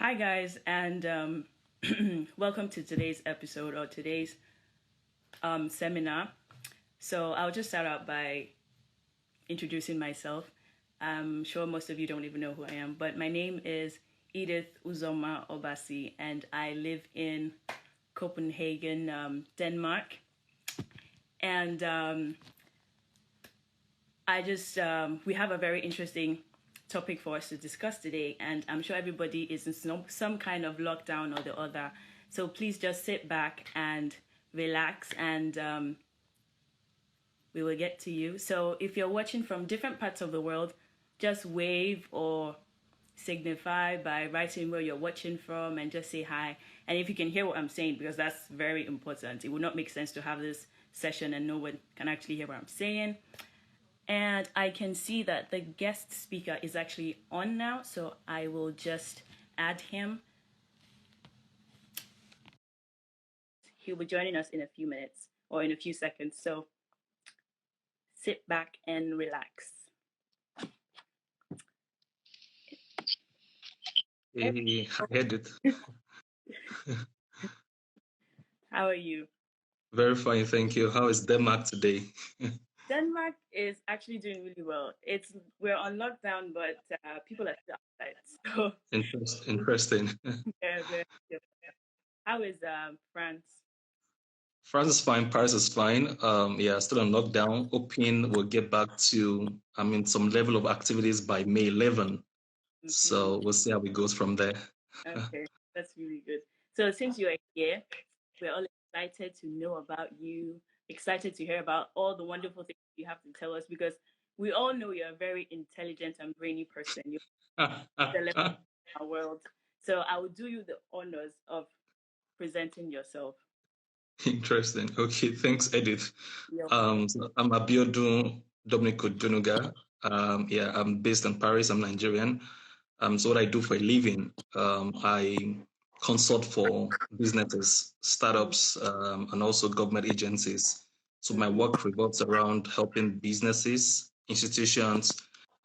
Hi, guys, and welcome to today's episode or today's seminar. So, I'll just start out by introducing myself. I'm sure most of you don't even know who I am, but my name is Edith Uzoma Obasi, and I live in Copenhagen, Denmark. And we have a very interesting topic for us to discuss today, and I'm sure everybody is in some kind of lockdown or the other. So please just sit back and relax, and we will get to you. So if you're watching from different parts of the world, just wave or signify by writing where you're watching from and just say hi. And if you can hear what I'm saying, because that's very important. It would not make sense to have this session and no one can actually hear what I'm saying. And I can see that the guest speaker is actually on now, so I will just add him. He'll be joining us in a few minutes or in a few seconds, so sit back and relax. Hey, I heard it. How are you? Very fine, thank you. How is Denmark today? Denmark is actually doing really well. We're on lockdown, but people are still outside. So Interesting. yeah. How is France? France is fine, Paris is fine. Yeah, still on lockdown. Hoping we'll get back to, some level of activities by May 11. So we'll see how it goes from there. Okay, that's really good. So since you're here, we're all excited to know about you, excited to hear about all the wonderful things you have to tell us because we all know you're a very intelligent and brainy person. You're the our world. So I will do you the honors of presenting yourself. Interesting. Okay, thanks, Edith. You're So I'm Abiodun Dominic Odunuga. Yeah, I'm based in Paris. I'm Nigerian. So what I do for a living, I consult for businesses, startups, and also government agencies. So my work revolves around helping businesses, institutions,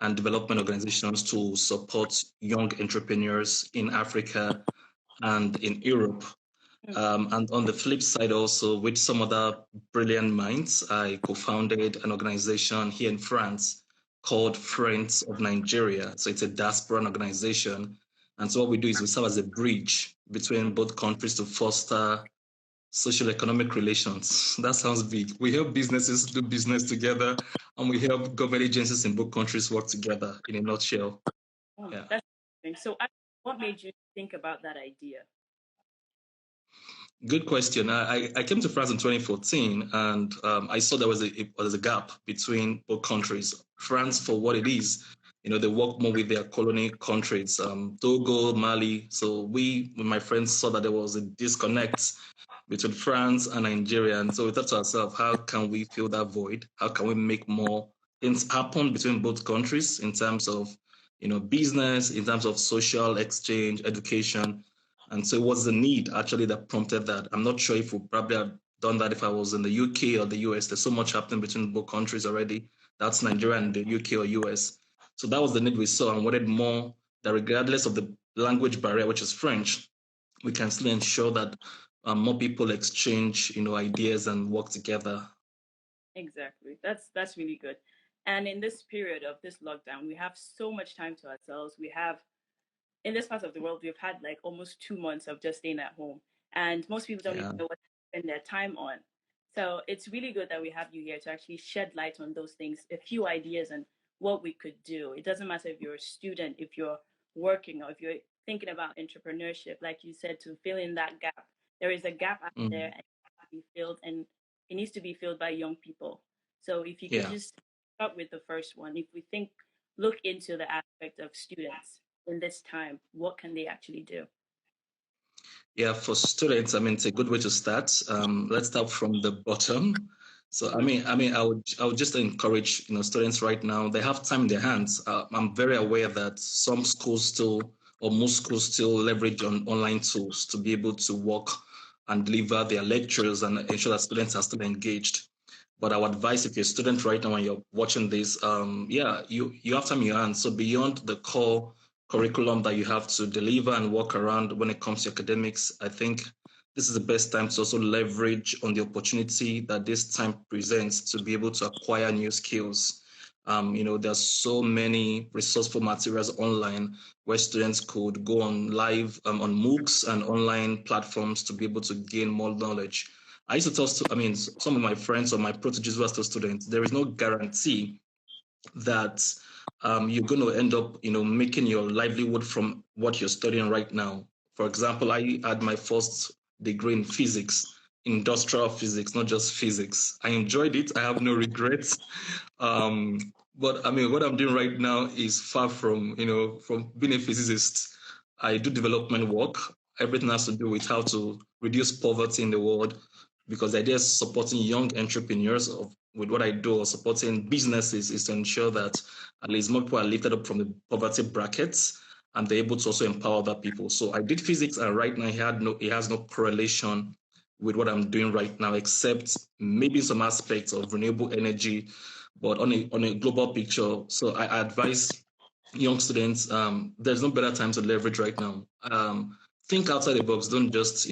and development organizations to support young entrepreneurs in Africa and in Europe. And on the flip side, also with some other brilliant minds, I co-founded an organization here in France called Friends of Nigeria. So it's a diaspora organization. And so what we do is we serve as a bridge between both countries to foster social economic relations. That sounds big. We help businesses do business together, and we help government agencies in both countries work together in a nutshell. Yeah. That's interesting. So what made you think about that idea? Good question. I came to France in 2014, and I saw there was a gap between both countries. France, for what it is, they work more with their colony countries, Togo, Mali. So we, with my friends, saw that there was a disconnect between France and Nigeria. And so we thought to ourselves, how can we fill that void? How can we make more things happen between both countries in terms of, business, in terms of social exchange, education? And so it was the need actually that prompted that. I'm not sure if we probably have done that if I was in the UK or the US. There's so much happening between both countries already. That's Nigeria and the UK or US. So that was the need we saw and wanted more that regardless of the language barrier, which is French, we can still ensure that more people exchange, ideas and work together. Exactly. That's really good. And in this period of this lockdown, we have so much time to ourselves. We have in this part of the world, we've had like almost 2 months of just staying at home, and most people don't even know what to spend their time on. So it's really good that we have you here to actually shed light on those things, a few ideas and what we could do. It doesn't matter if you're a student, if you're working, or if you're thinking about entrepreneurship, like you said, to fill in that gap. There is a gap out there and it needs to be filled, and it needs to be filled by young people. So if you could just start with the first one, if we look into the aspect of students in this time, what can they actually do? Yeah, for students, it's a good way to start. Let's start from the bottom. So, I would just encourage, students right now, they have time in their hands. I'm very aware that some schools still, or most schools still leverage on online tools to be able to work and deliver their lectures and ensure that students are still engaged. But I would advise if you're a student right now and you're watching this, you have time in your hands. So beyond the core curriculum that you have to deliver and work around when it comes to academics, I think this is the best time to also leverage on the opportunity that this time presents to be able to acquire new skills. There's so many resourceful materials online where students could go on live on MOOCs and online platforms to be able to gain more knowledge. I used to tell, some of my friends or my proteges who are still students, there is no guarantee that you're going to end up, making your livelihood from what you're studying right now. For example, I had my first degree in physics, industrial physics, not just physics. I enjoyed it. I have no regrets. But what I'm doing right now is far from, from being a physicist. I do development work. Everything has to do with how to reduce poverty in the world, because the idea is supporting young entrepreneurs with what I do, or supporting businesses, is to ensure that at least more people are lifted up from the poverty brackets and they're able to also empower other people. So I did physics, and right now it has no correlation with what I'm doing right now, except maybe some aspects of renewable energy, but on a global picture. So I advise young students, there's no better time to leverage right now. Think outside the box. Don't just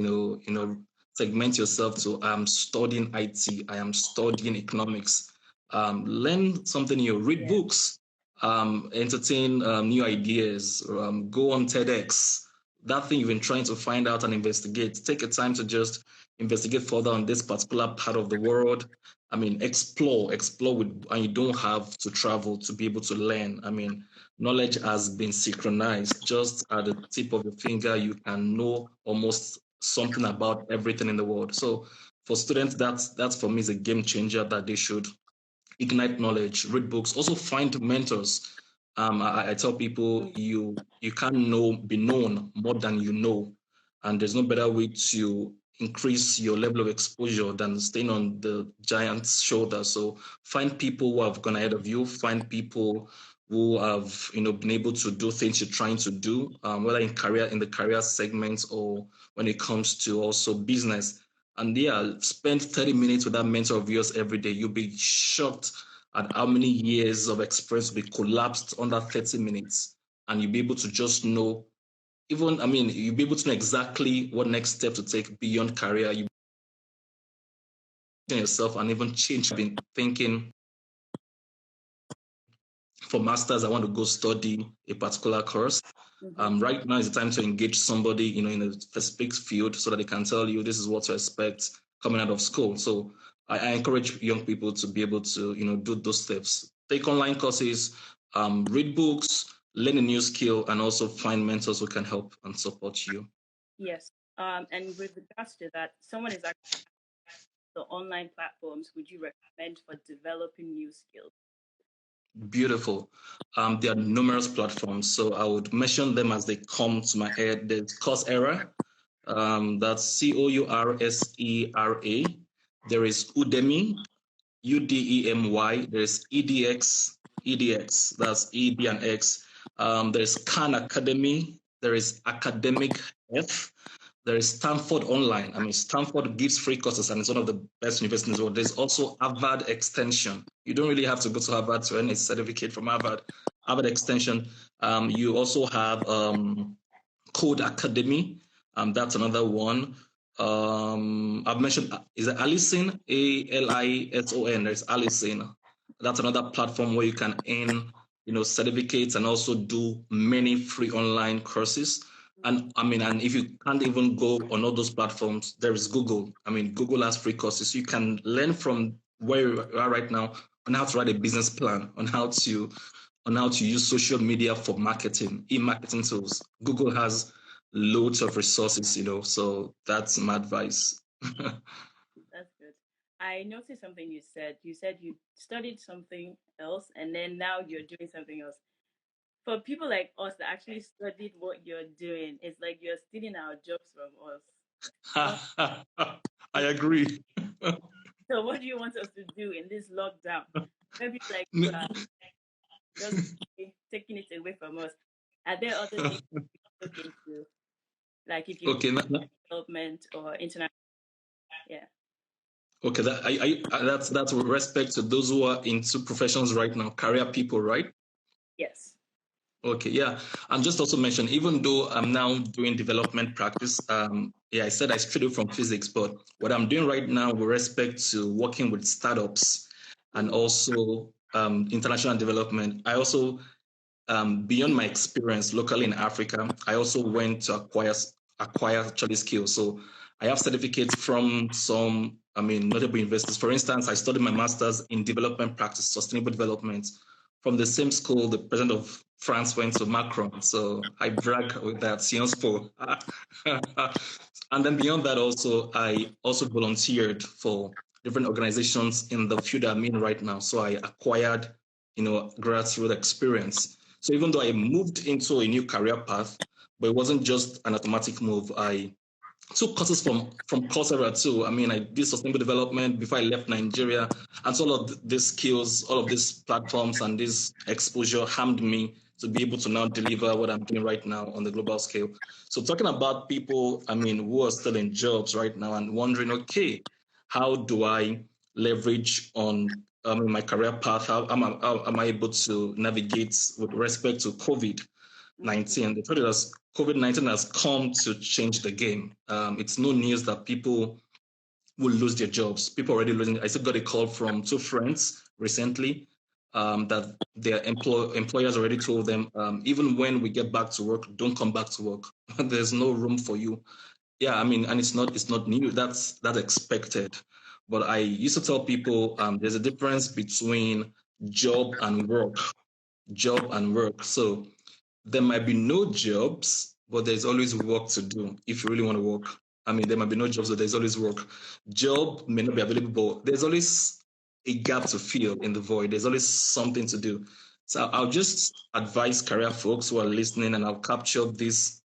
segment yourself to I'm studying IT, I am studying economics. Learn something new, read books, entertain new ideas, go on TEDx. That thing you've been trying to find out and investigate. Take a time to just investigate further on this particular part of the world. Explore with, and you don't have to travel to be able to learn. Knowledge has been synchronized. Just at the tip of your finger, you can know almost something about everything in the world. So for students, that's for me is a game changer, that they should ignite knowledge, read books, also find mentors. I tell people you can't be known more than you know, and there's no better way to increase your level of exposure than staying on the giant's shoulder. So find people who have gone ahead of you, find people who have been able to do things you're trying to do, whether in the career segments or when it comes to also business. And yeah, spend 30 minutes with that mentor of yours every day. You'll be shocked at how many years of experience will be collapsed under 30 minutes. And you'll be able to just know, you'll be able to know exactly what next step to take beyond career. You yourself and even change. You've been thinking, for masters, I want to go study a particular course. Right now is the time to engage somebody, in a specific field, so that they can tell you this is what to expect coming out of school. So I encourage young people to be able to, do those steps. Take online courses, read books, learn a new skill, and also find mentors who can help and support you. Yes. And with regards to that, someone is actually the online platforms would you recommend for developing new skills? Beautiful. There are numerous platforms, so I would mention them as they come to my head. There's Coursera, that's Coursera. There is Udemy, Udemy. There's EDX, that's ED and X. There's Khan Academy. There is Academic F. There is Stanford Online. Stanford gives free courses and it's one of the best universities in the world. There's also Harvard Extension. You don't really have to go to Harvard to earn a certificate from Harvard. Harvard Extension. You also have Code Academy. That's another one. I've mentioned, is it Alison? Alison. There's Alison. That's another platform where you can earn, certificates and also do many free online courses. And if you can't even go on all those platforms, there is Google. Google has free courses. You can learn from where you are right now on how to write a business plan, on how to use social media for marketing, e-marketing tools. Google has loads of resources, so that's my advice. That's good. I noticed something you said. You said you studied something else and then now you're doing something else. For people like us that actually studied what you're doing, it's like you're stealing our jobs from us. I agree. So what do you want us to do in this lockdown? Maybe like just taking it away from us. Are there other things you look into? Like if you development or international, yeah. Okay, that's with respect to those who are into professions right now, career people, right? Yes. Okay, yeah. And just also mention, even though I'm now doing development practice, I said I strayed from physics, but what I'm doing right now with respect to working with startups and also international development, I also beyond my experience locally in Africa, I also went to acquire actually skills. So I have certificates from some, notable universities. For instance, I studied my master's in development practice, sustainable development, from the same school the president of France went to, Macron. So I brag with that, Sciences Po. And then beyond that, also I also volunteered for different organizations in the field I'm in right now. So I acquired, grassroots experience. So even though I moved into a new career path, but it wasn't just an automatic move. I took courses from Coursera too. I did sustainable development before I left Nigeria, and so all of these skills, all of these platforms, and this exposure harmed me to be able to now deliver what I'm doing right now on the global scale. So talking about people, who are still in jobs right now and wondering, okay, how do I leverage on my career path? How am I able to navigate with respect to COVID-19? The truth is, COVID-19 has come to change the game. It's no news that people will lose their jobs. People already losing. I still got a call from two friends recently that their employers already told them, even when we get back to work, don't come back to work. There's no room for you. Yeah, and it's not new. That's expected. But I used to tell people there's a difference between job and work. Job and work. So there might be no jobs, but there's always work to do if you really want to work. There might be no jobs, but there's always work. Job may not be available, but there's always a gap to fill in the void. There's always something to do. So I'll just advise career folks who are listening, and I'll capture this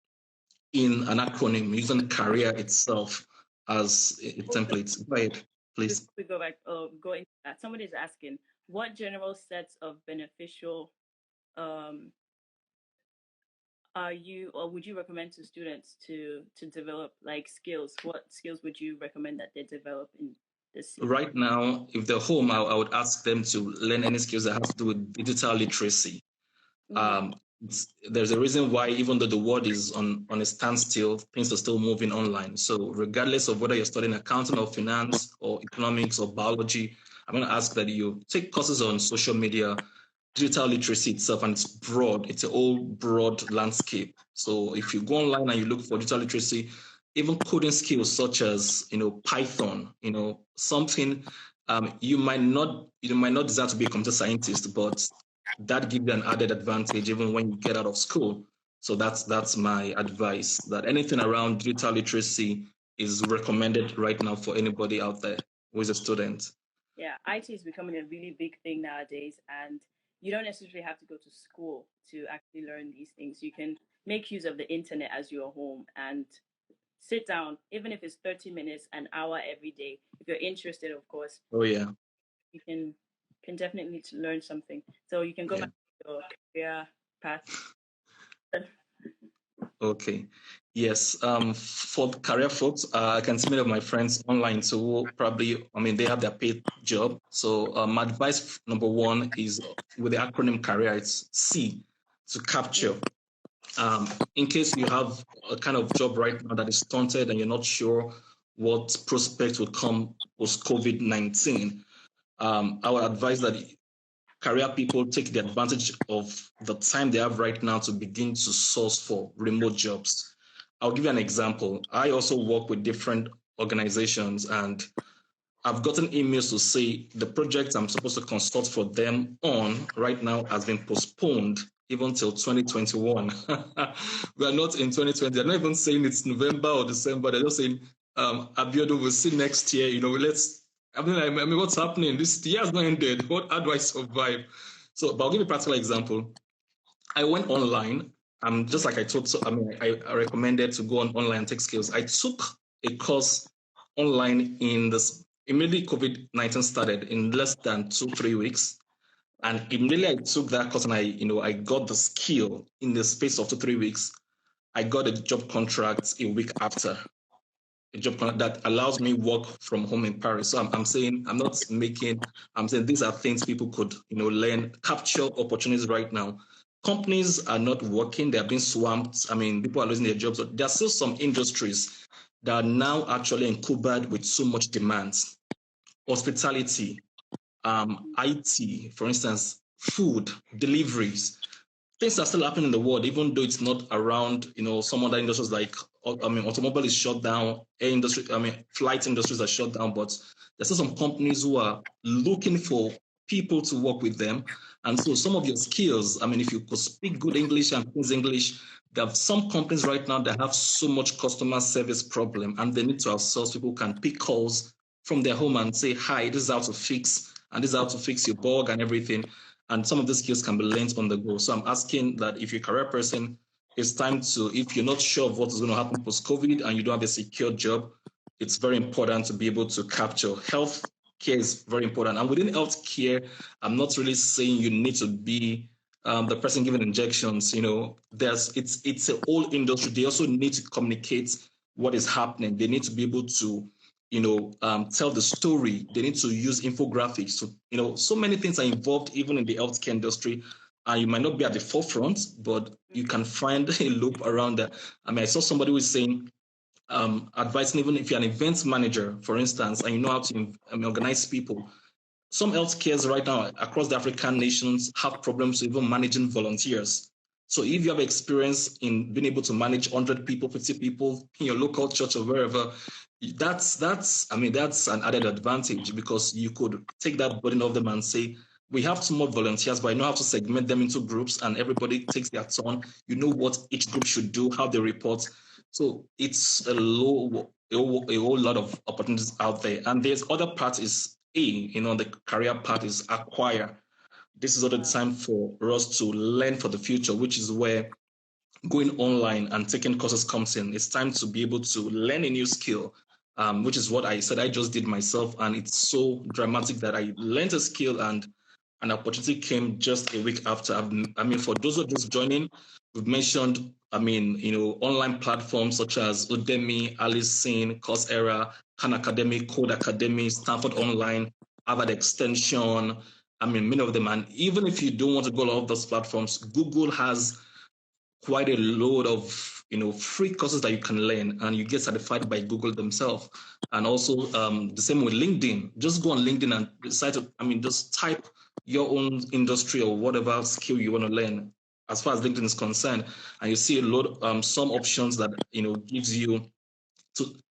in an acronym using career itself as a template. Go ahead, Before please. we go into that, somebody is asking, what general sets of beneficial um, are you, or would you recommend to students to develop, like, skills? What skills would you recommend that they develop in this season? Right now, if they're home, I would ask them to learn any skills that have to do with digital literacy. Mm-hmm. um, there's a reason why, even though the world is on a standstill, things are still moving online. So regardless of whether you're studying accounting or finance or economics or biology, I'm going to ask that you take courses on social media, digital literacy itself, and it's broad. It's a whole broad landscape. So if you go online and you look for digital literacy, even coding skills such as Python, something you might not desire to be a computer scientist, but that gives you an added advantage even when you get out of school. So that's my advice, that anything around digital literacy is recommended right now for anybody out there who is a student. Yeah, IT is becoming a really big thing nowadays, and you don't necessarily have to go to school to actually learn these things. You can make use of the internet as you're home and sit down, even if it's 30 minutes, an hour every day. If you're interested, of course, Oh yeah, you can definitely learn something. So you can go yeah. back to your career path. Okay. Yes. For career folks, I can see many of my friends online, so who probably, they have their paid job. So my advice number one is with the acronym career, it's C, to capture. In case you have a kind of job right now that is stunted and you're not sure what prospects will come post COVID-19, I would advise that career people take the advantage of the time they have right now to begin to source for remote jobs. I'll give you an example. I also work with different organizations, and I've gotten emails to say the project I'm supposed to consult for them on right now has been postponed even till 2021. We are not in 2020. They're not even saying it's November or December. They're just saying, Abiodun, we'll see next year. What's happening? This year has not ended. How do I survive? So, but I'll give you a practical example. I went online. Just like I told, so I recommended to go on online and take skills. I took a course online in this immediately COVID-19 started in less than 2-3 weeks. And immediately I took that course and I got the skill in the space of 2-3 weeks. I got a job contract a week after, a job contract that allows me work from home in Paris. So I'm saying I'm saying these are things people could, learn, capture opportunities right now. companies are not working, they're being swamped. I mean, people are losing their jobs. There are still some industries that are now actually encumbered with so much demand. Hospitality, IT, for instance, food, deliveries. Things are still happening in the world, even though it's not around, some other industries like, automobile is shut down, air industry, flight industries are shut down, but there's still some companies who are looking for people to work with them. And so some of your skills, if you could speak good English and Queen's English, there are some companies right now that have so much customer service problem, and they need to have sales people who can pick calls from their home and say, hi, this is how to fix, and this is how to fix your bug and everything. And some of these skills can be learned on the go. So I'm asking that if you're a career person, it's time to, if you're not sure of what is going to happen post-COVID and you don't have a secure job, it's very important to be able to capture. Health care is very important. And within health care, I'm not really saying you need to be the person giving injections. It's a whole industry. They also need to communicate what is happening. They need to be able to tell the story. They need to use infographics. So many things are involved even in the healthcare industry. And you might not be at the forefront, but you can find a loop around that. I saw somebody who was saying, advising, even if you're an events manager, for instance, and you know how to organize people. Some healthcares right now across the African nations have problems even managing volunteers. So if you have experience in being able to manage 100 people, 50 people in your local church or wherever, that's an added advantage, because you could take that burden off them and say, we have two more volunteers, but I know how to segment them into groups and everybody takes their turn. You know what each group should do, how they report. So it's a whole lot of opportunities out there. And there's other part is the career part is acquire. This is all the time for us to learn for the future, which is where going online and taking courses comes in. It's time to be able to learn a new skill, which is what I said I just did myself. And it's so dramatic that I learned a skill and an opportunity came just a week after. For those who are just joining, we've mentioned, online platforms such as Udemy, Alison, Coursera, Khan Academy, Code Academy, Stanford Online, Harvard Extension. Many of them. And even if you don't want to go on all of those platforms, Google has quite a load of free courses that you can learn, and you get certified by Google themselves. And also the same with LinkedIn. Just go on LinkedIn and decide to just type your own industry or whatever skill you want to learn as far as LinkedIn is concerned, and you see a lot some options that gives you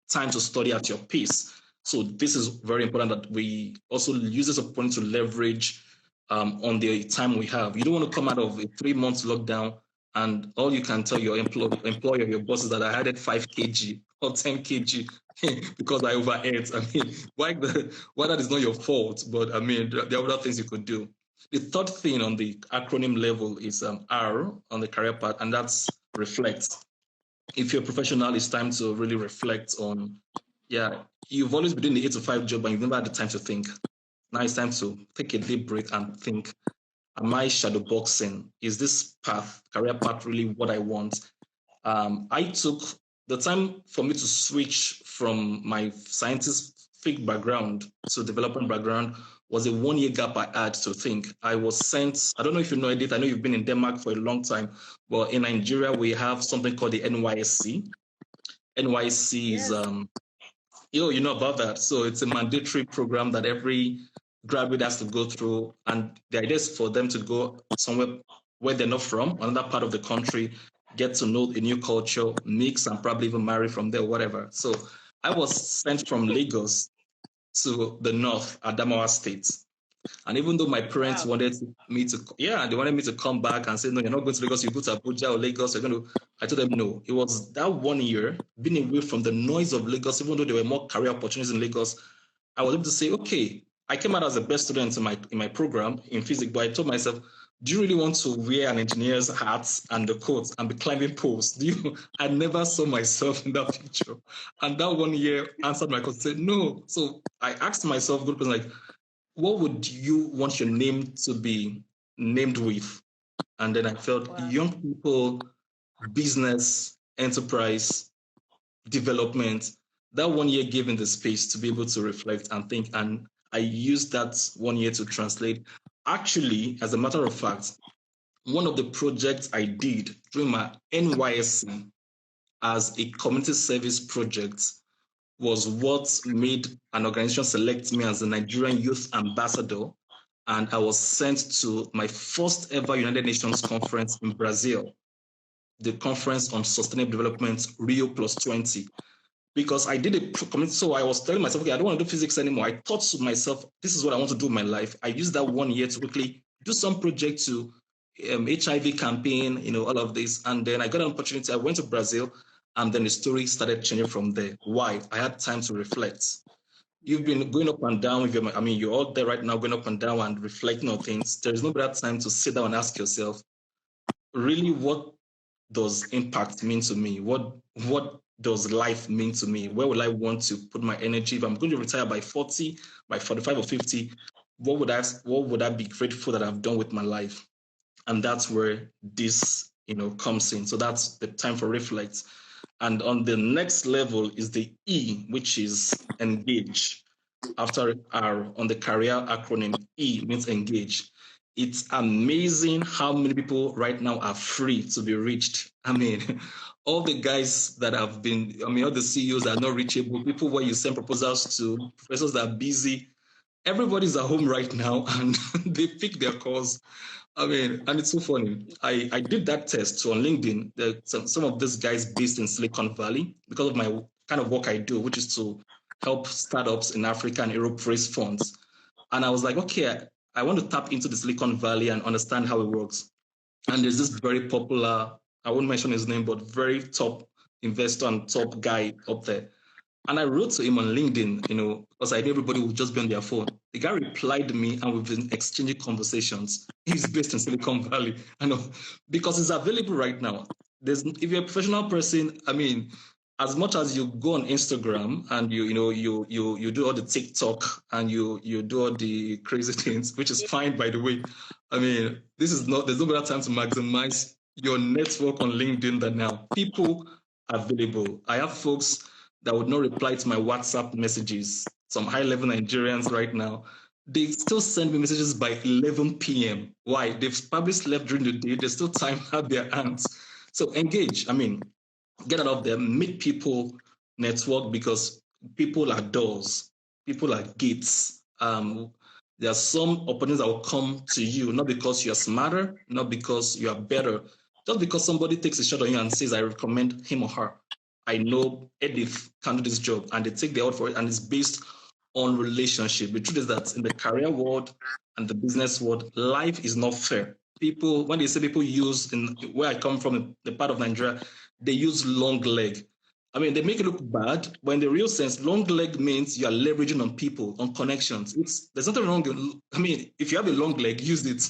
time to study at your pace. So this is very important that we also use this opportunity to leverage on the time we have. You don't want to come out of a 3 months lockdown and all you can tell your employer, your boss, is that I added 5 kg or 10 kg because I overate. Why that is not your fault, but there are other things you could do. The third thing on the acronym level is R on the career path, and that's reflect. If you're a professional, it's time to really reflect on, you've always been doing the 8 to 5 job, but you've never had the time to think. Now it's time to take a deep breath and think, am I shadow boxing? Is this career path really what I want? I took the time for me to switch from my scientific background to development background was a 1-year gap I had to think. I was sent, I don't know if you know it, I know you've been in Denmark for a long time, but in Nigeria, we have something called the NYSC. NYSC is, you know about that. So it's a mandatory program that every graduate has to go through. And the idea is for them to go somewhere where they're not from, another part of the country, get to know a new culture, mix, and probably even marry from there, whatever. So I was sent from Lagos to the north, Adamawa State. And even though my parents wanted me to, they wanted me to come back and say, no, you're not going to Lagos, you go to Abuja or Lagos, you're going to, I told them no. It was that 1 year, being away from the noise of Lagos, even though there were more career opportunities in Lagos, I was able to say, okay, I came out as the best student in my program in physics, but I told myself, do you really want to wear an engineer's hat and the coat and be climbing poles? I never saw myself in that picture. And that 1 year answered my question, said no. So I asked myself, good person, like, what would you want your name to be named with? And then I felt young people, business, enterprise, development. That 1 year gave me the space to be able to reflect and think. And I used that 1 year to translate. Actually, as a matter of fact, one of the projects I did during my NYSC as a community service project was what made an organization select me as the Nigerian Youth Ambassador. And I was sent to my first ever United Nations conference in Brazil, the Conference on Sustainable Development, Rio Plus 20. Because I did a community, so I was telling myself, okay, I don't want to do physics anymore. I thought to myself, this is what I want to do in my life. I used that 1 year to quickly do some project to HIV campaign, all of this. And then I got an opportunity. I went to Brazil, and then the story started changing from there. Why? I had time to reflect. You've been going up and down with you're all there right now, going up and down and reflecting on things. There's no better time to sit down and ask yourself, really, what does impact mean to me? What does life mean to me? Where will I want to put my energy? If I'm going to retire by 40, by 45 or 50, what would I be grateful that I've done with my life? And that's where this, comes in. So that's the time for reflect. And on the next level is the E, which is engage. After R, on the career acronym, E means engage. It's amazing how many people right now are free to be reached. All the guys that have been, all the CEOs that are not reachable, people where you send proposals to, professors that are busy, everybody's at home right now and they pick their calls. And it's so funny. I did that test on LinkedIn. Some of these guys based in Silicon Valley, because of my kind of work I do, which is to help startups in Africa and Europe raise funds. And I was like, okay, I want to tap into the Silicon Valley and understand how it works. And there's this very popular, I won't mention his name, but very top investor and top guy up there. And I wrote to him on LinkedIn, because I knew everybody would just be on their phone. The guy replied to me, and we've been exchanging conversations. He's based in Silicon Valley. I know, because it's available right now. If you're a professional person, as much as you go on Instagram and you do all the TikTok and you do all the crazy things, which is fine, by the way. There's no better time to maximize your network on LinkedIn than now. People available. I have folks that would not reply to my WhatsApp messages. Some high-level Nigerians right now, they still send me messages by 11 p.m. Why? They've probably slept during the day. There's still time at their hands. So engage. Get out of there, meet people, network, because people are doors. People are gates. There are some opportunities that will come to you, not because you're smarter, not because you are better, just because somebody takes a shot on you and says, I recommend him or her. I know Edith can do this job, and they take the out for it, and it's based on relationship. The truth is that in the career world and the business world, life is not fair. People, when they say people use, in where I come from, the part of Nigeria, they use long leg. They make it look bad, but in the real sense, long leg means you are leveraging on people, on connections. There's nothing wrong. If you have a long leg, use it.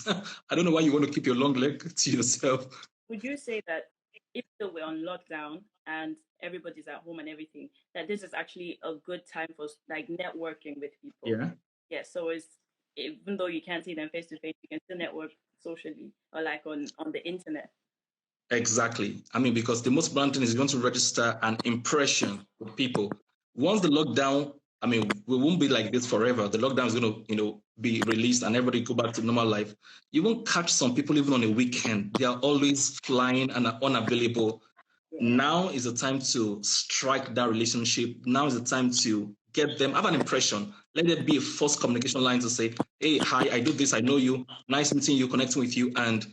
I don't know why you want to keep your long leg to yourself. Would you say that if we're on lockdown and everybody's at home and everything, that this is actually a good time for like networking with people? Yeah. Yeah. So even though you can't see them face to face, you can still network socially or like on the internet. Exactly. Because the most important thing is you want to register an impression with people. Once the lockdown, we won't be like this forever. The lockdown is going to, be released and everybody go back to normal life. You won't catch some people even on a weekend. They are always flying and are unavailable. Yeah. Now is the time to strike that relationship. Now is the time to get them, have an impression. Let there be a first communication line to say, hey, hi, I do this, I know you. Nice meeting you, connecting with you. And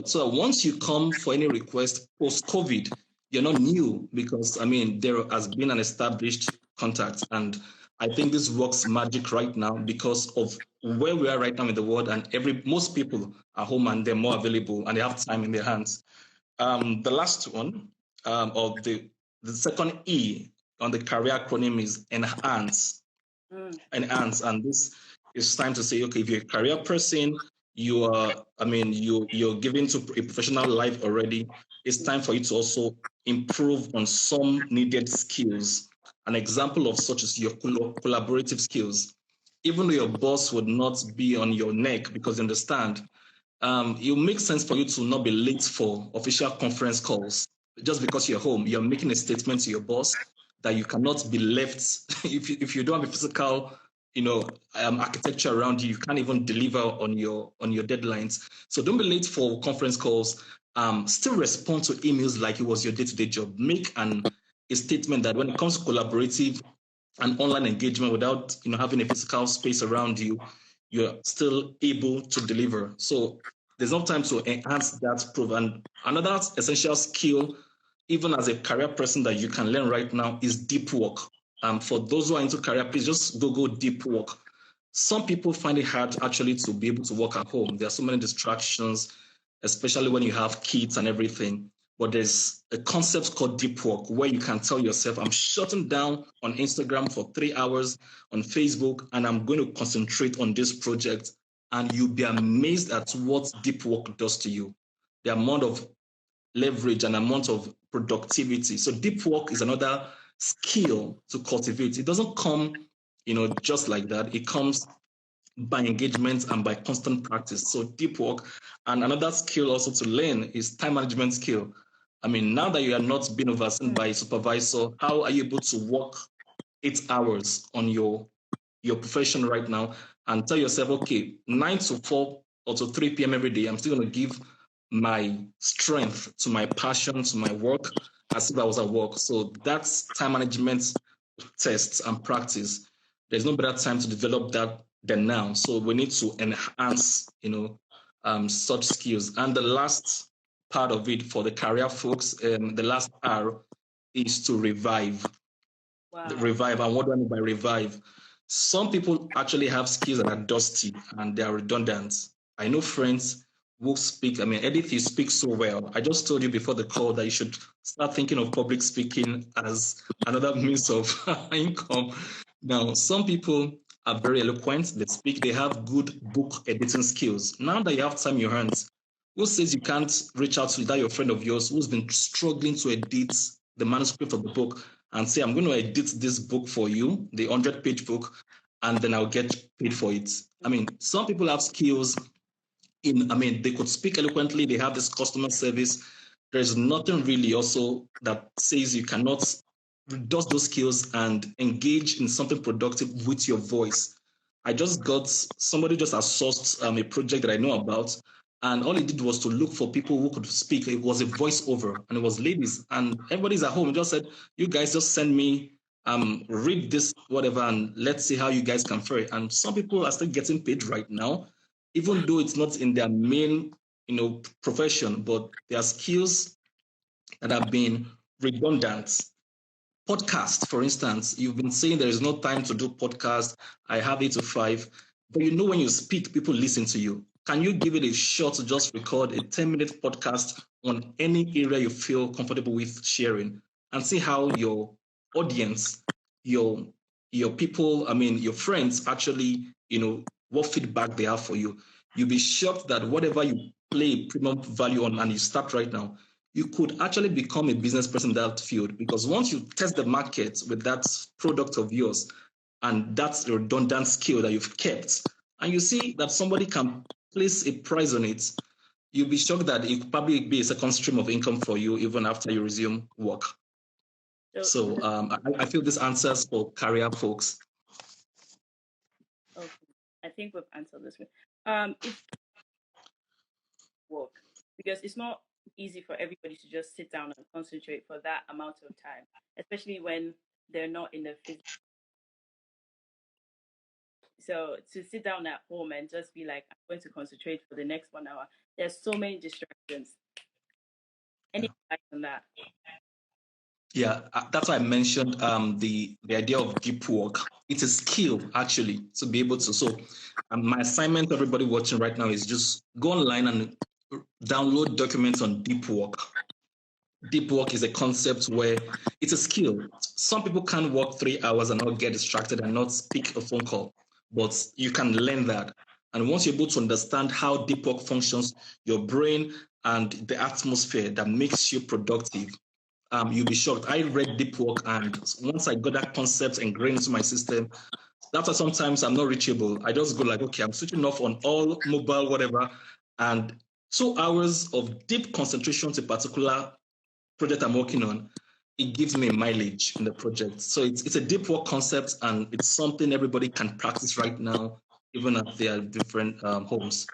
so once you come for any request post-COVID, you're not new because, there has been an established contact. And I think this works magic right now because of where we are right now in the world, and most people are home and they're more available and they have time in their hands. The last one, or the second E on the career acronym is enhance. Enhance. And this is time to say, okay, if you're a career person, you are, you're given to a professional life already. It's time for you to also improve on some needed skills. An example of such is your collaborative skills. Even though your boss would not be on your neck because you understand, it will make sense for you to not be late for official conference calls. Just because you're home, you're making a statement to your boss that you cannot be left if you don't have a physical architecture around you. You can't even deliver on your deadlines. So don't be late for conference calls. Still respond to emails like it was your day-to-day job. Make a statement that when it comes to collaborative and online engagement without having a physical space around you, you're still able to deliver. So there's no time to enhance that proof. And another essential skill, even as a career person, that you can learn right now is deep work. For those who are into career, please just go deep work. Some people find it hard actually to be able to work at home. There are so many distractions, especially when you have kids and everything. But there's a concept called deep work where you can tell yourself, I'm shutting down on Instagram for 3 hours, on Facebook, and I'm going to concentrate on this project. And you'll be amazed at what deep work does to you. The amount of leverage and amount of productivity. So deep work is another skill to cultivate. It doesn't come, just like that. It comes by engagement and by constant practice. So deep work. And another skill also to learn is time management skill. I mean, now that you are not being overseen by a supervisor, how are you able to work 8 hours on your profession right now and tell yourself, okay, 9 to 4 or to 3 p.m. every day, I'm still going to give my strength to my passion, to my work, as if I was at work. So that's time management tests and practice. There's no better time to develop that than now. So we need to enhance, such skills. And the last part of it for the career folks, the last R is to revive. Wow. Revive. And what do I mean by revive? Some people actually have skills that are dusty and they are redundant. I know friends who speak. I mean, Edith, you speak so well. I just told you before the call that you should start thinking of public speaking as another means of income. Now, some people are very eloquent. They speak. They have good book editing skills. Now that you have time in your hands, who says you can't reach out to that your friend of yours who's been struggling to edit the manuscript of the book and say, I'm going to edit this book for you, the 100-page book, and then I'll get paid for it. I mean, some people have skills they could speak eloquently, they have this customer service. There's nothing really also that says you cannot reduce those skills and engage in something productive with your voice. I just got somebody just outsourced a project that I know about, and all he did was to look for people who could speak. It was a voiceover, and it was ladies, and everybody's at home. He just said, "You guys just send me, read this, whatever, and let's see how you guys can fare." And some people are still getting paid right now, even though it's not in their main, profession, but their skills that have been redundant. Podcast, for instance, you've been saying there is no time to do podcast. I have 8 to 5, but when you speak, people listen to you. Can you give it a shot to just record a 10-minute podcast on any area you feel comfortable with sharing and see how your audience, your people, your friends actually, what feedback they have for you? You'll be shocked that whatever you play premium value on and you start right now, you could actually become a business person in that field, because once you test the market with that product of yours and that's a redundant skill that you've kept, and you see that somebody can place a price on it, you'll be shocked that it could probably be a second stream of income for you even after you resume work. So I feel this answers for career folks. Okay, I think we've answered this one. If work, because it's not easy for everybody to just sit down and concentrate for that amount of time, especially when they're not in the physical. So to sit down at home and just be like, I'm going to concentrate for the next 1 hour, there's so many distractions. Any advice on that? Yeah, that's why I mentioned the idea of deep work. It's a skill actually to be able to. So my assignment to everybody watching right now is just go online and download documents on deep work. Deep work is a concept where it's a skill. Some people can't work 3 hours and not get distracted and not pick a phone call, but you can learn that. And once you're able to understand how deep work functions, your brain and the atmosphere that makes you productive, you'll be shocked. I read deep work, and once I got that concept ingrained into my system, that's why sometimes I'm not reachable. I just go like, okay, I'm switching off on all mobile, whatever, and 2 hours of deep concentration to a particular project I'm working on it gives me mileage in the project. So it's a deep work concept, and it's something everybody can practice right now, even at their different homes.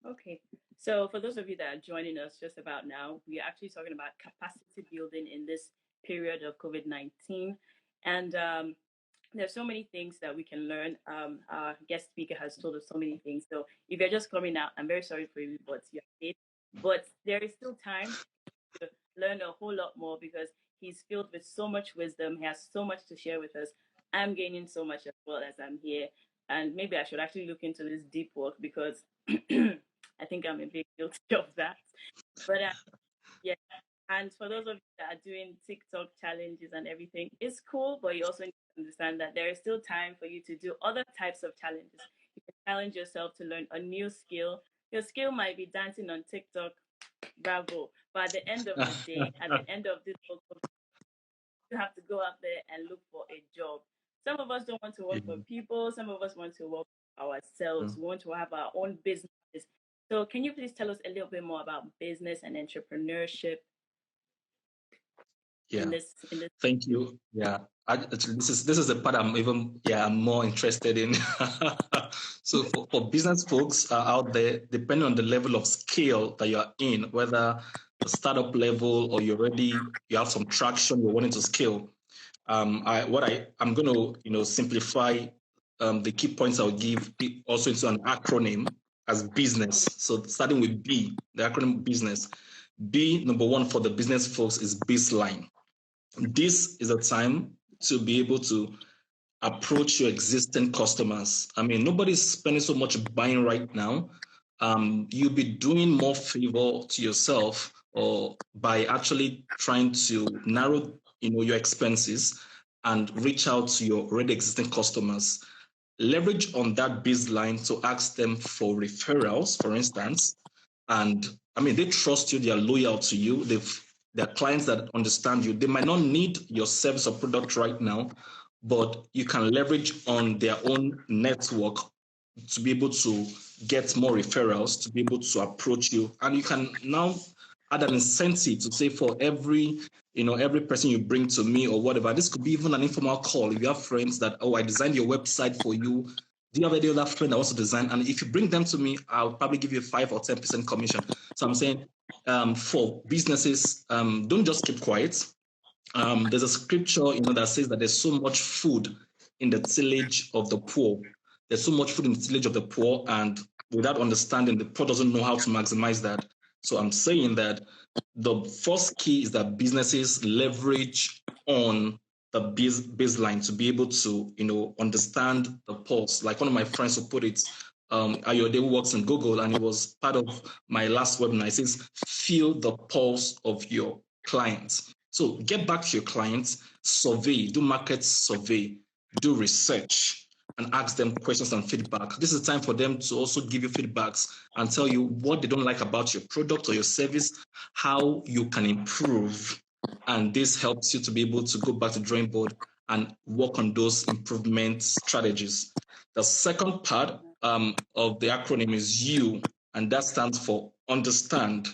Okay. So for those of you that are joining us just about now, we are actually talking about capacity building in this period of COVID-19. And there's so many things that we can learn. Our guest speaker has told us so many things. So if you're just coming out, I'm very sorry for you, but you're late. But there is still time to learn a whole lot more because he's filled with so much wisdom. He has so much to share with us. I'm gaining so much as well as I'm here. And maybe I should actually look into this deep work because I think I'm a bit guilty of that. But yeah, and for those of you that are doing TikTok challenges and everything, it's cool, but you also need to understand that there is still time for you to do other types of challenges. You can challenge yourself to learn a new skill. Your skill might be dancing on TikTok, bravo. But at the end of the day, at the end of this whole you have to go out there and look for a job. Some of us don't want to work for people. Some of us want to work for ourselves. We want to have our own businesses. So can you please tell us a little bit more about business and entrepreneurship Yeah. in this? Thank you. Yeah. This is the part I'm more interested in. So for business folks out there, depending on the level of scale that you're in, whether the startup level or you have some traction, you're wanting to scale. I'm going to simplify the key points I'll give also into an acronym as business. So starting with B, the acronym business. B, number one for the business folks is baseline. This is a time to be able to approach your existing customers. I mean, nobody's spending so much buying right now. You'll be doing more favor to yourself or by actually trying to narrow, your expenses and reach out to your already existing customers. Leverage on that baseline to ask them for referrals, for instance. And I mean, they trust you, they are loyal to you. They're clients that understand you. They might not need your service or product right now, but you can leverage on their own network to be able to get more referrals, to be able to approach you. And you can now add an incentive to say for every person you bring to me or whatever. This could be even an informal call. If you have friends that, I designed your website for you. Do you have any other friend that wants to design? And if you bring them to me, I'll probably give you 5 or 10% commission. So I'm saying for businesses, don't just keep quiet. There's a scripture, that says that there's so much food in the tillage of the poor. There's so much food in the tillage of the poor, and without understanding, the poor doesn't know how to maximize that. So I'm saying that the first key is that businesses leverage on the baseline to be able to, understand the pulse. Like one of my friends who put it, Abiodun works in Google, and it was part of my last webinar. It says, feel the pulse of your clients. So get back to your clients, survey, do market survey, do research, and ask them questions and feedback. This is time for them to also give you feedbacks and tell you what they don't like about your product or your service, how you can improve. And this helps you to be able to go back to the drawing board and work on those improvement strategies. The second part of the acronym is U, and that stands for understand.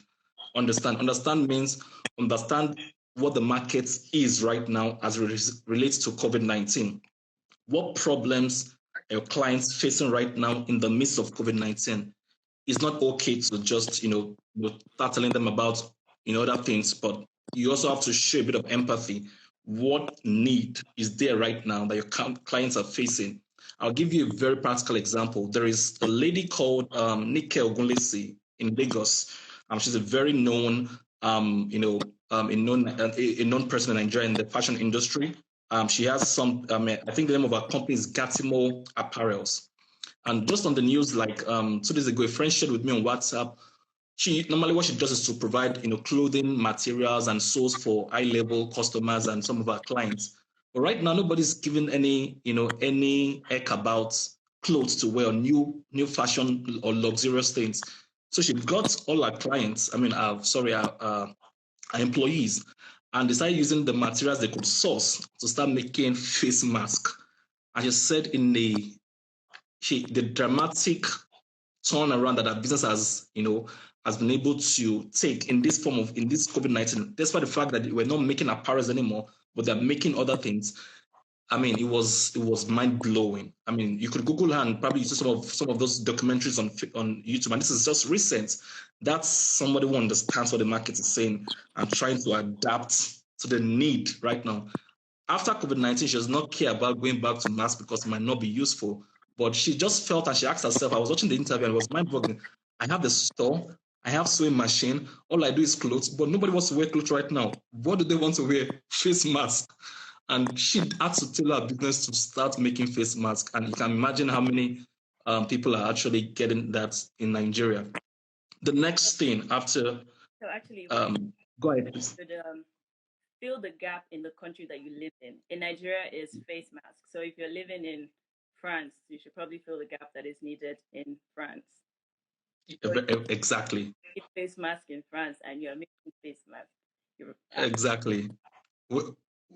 Understand means understand what the market is right now as it relates to COVID-19. What problems are your clients facing right now in the midst of COVID-19? It's not okay to just, start telling them about, other things, but you also have to show a bit of empathy. What need is there right now that your clients are facing? I'll give you a very practical example. There is a lady called Nike Ogunlesi in Lagos. She's a very known, a known person in Nigeria in the fashion industry. She has some, I think the name of her company is Gatimo Apparels. And just on the news, like 2 days ago, a friend shared with me on WhatsApp. What she does is to provide, clothing materials and source for high-level customers and some of our clients. But right now, nobody's giving any heck about clothes to wear, new fashion or luxurious things. So she got all our clients, our employees, and decided using the materials they could source to start making face masks. And she said the dramatic turnaround that our business has, has been able to take in this COVID-19, despite the fact that we're not making apparels anymore, but they're making other things. I mean, it was mind blowing. I mean, you could Google and probably see some of those documentaries on YouTube, and this is just recent. That's somebody who understands what the market is saying and trying to adapt to the need right now. After COVID-19, she does not care about going back to mass because it might not be useful. But she just felt, and she asked herself, I was watching the interview and it was mind-boggling. I have the store, I have sewing machine, all I do is clothes, but nobody wants to wear clothes right now. What do they want to wear? Face mask. And she had to tell her business to start making face masks. And you can imagine how many people are actually getting that in Nigeria. The next thing after... So actually, go ahead, please. Fill the gap in the country that you live in. In Nigeria is face masks. So if you're living in France, you should probably fill the gap that is needed in France. So exactly. Face mask in France and you're making face mask. Exactly.